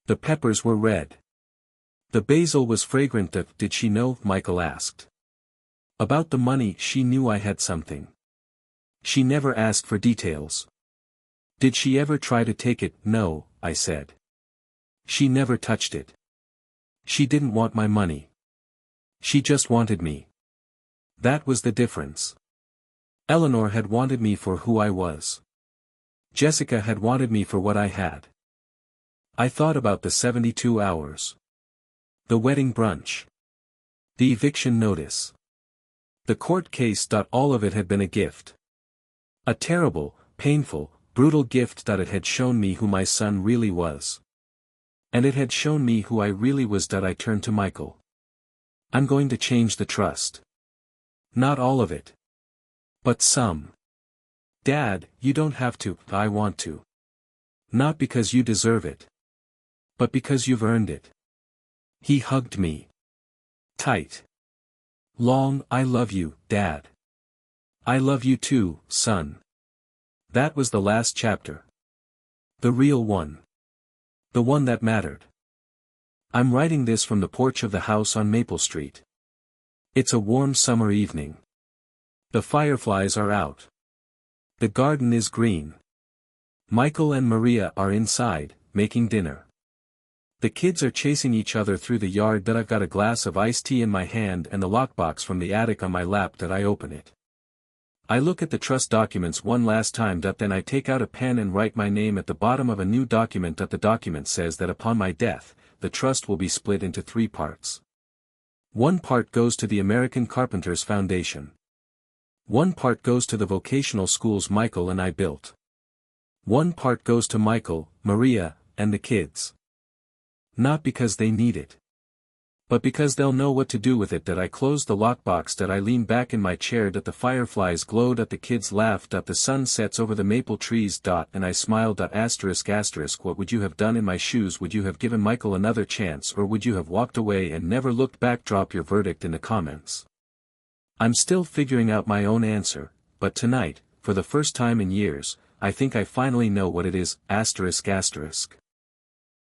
The peppers were red. The basil was fragrant. Did she know? Michael asked. About the money. She knew I had something. She never asked for details. Did she ever try to take it? No, I said. She never touched it. She didn't want my money. She just wanted me. That was the difference. Eleanor had wanted me for who I was. Jessica had wanted me for what I had. I thought about the 72 hours. The wedding brunch. The eviction notice. The court case. All of it had been a gift. A terrible, painful, brutal gift. It had shown me who my son really was. And it had shown me who I really was. I turned to Michael. I'm going to change the trust. Not all of it. But some. Dad, you don't have to. I want to. Not because you deserve it. But because you've earned it. He hugged me. Tight. Long. I love you, Dad. I love you too, son. That was the last chapter. The real one. The one that mattered. I'm writing this from the porch of the house on Maple Street. It's a warm summer evening. The fireflies are out. The garden is green. Michael and Maria are inside, making dinner. The kids are chasing each other through the yard. I've got a glass of iced tea in my hand and the lockbox from the attic on my lap. I open it. I look at the trust documents one last time. Then I take out a pen and write my name at the bottom of a new document. The document says that upon my death, the trust will be split into 3 parts. 1 part goes to the American Carpenters Foundation. 1 part goes to the vocational schools Michael and I built. 1 part goes to Michael, Maria, and the kids. Not because they need it. But because they'll know what to do with it. I close the lockbox. I lean back in my chair. The fireflies glowed. The kids laughed. The sun sets over the maple trees. And I smiled. What would you have done in my shoes? Would you have given Michael another chance, or would you have walked away and never looked back? Drop your verdict in the comments. I'm still figuring out my own answer, but tonight, for the first time in years, I think I finally know what it is.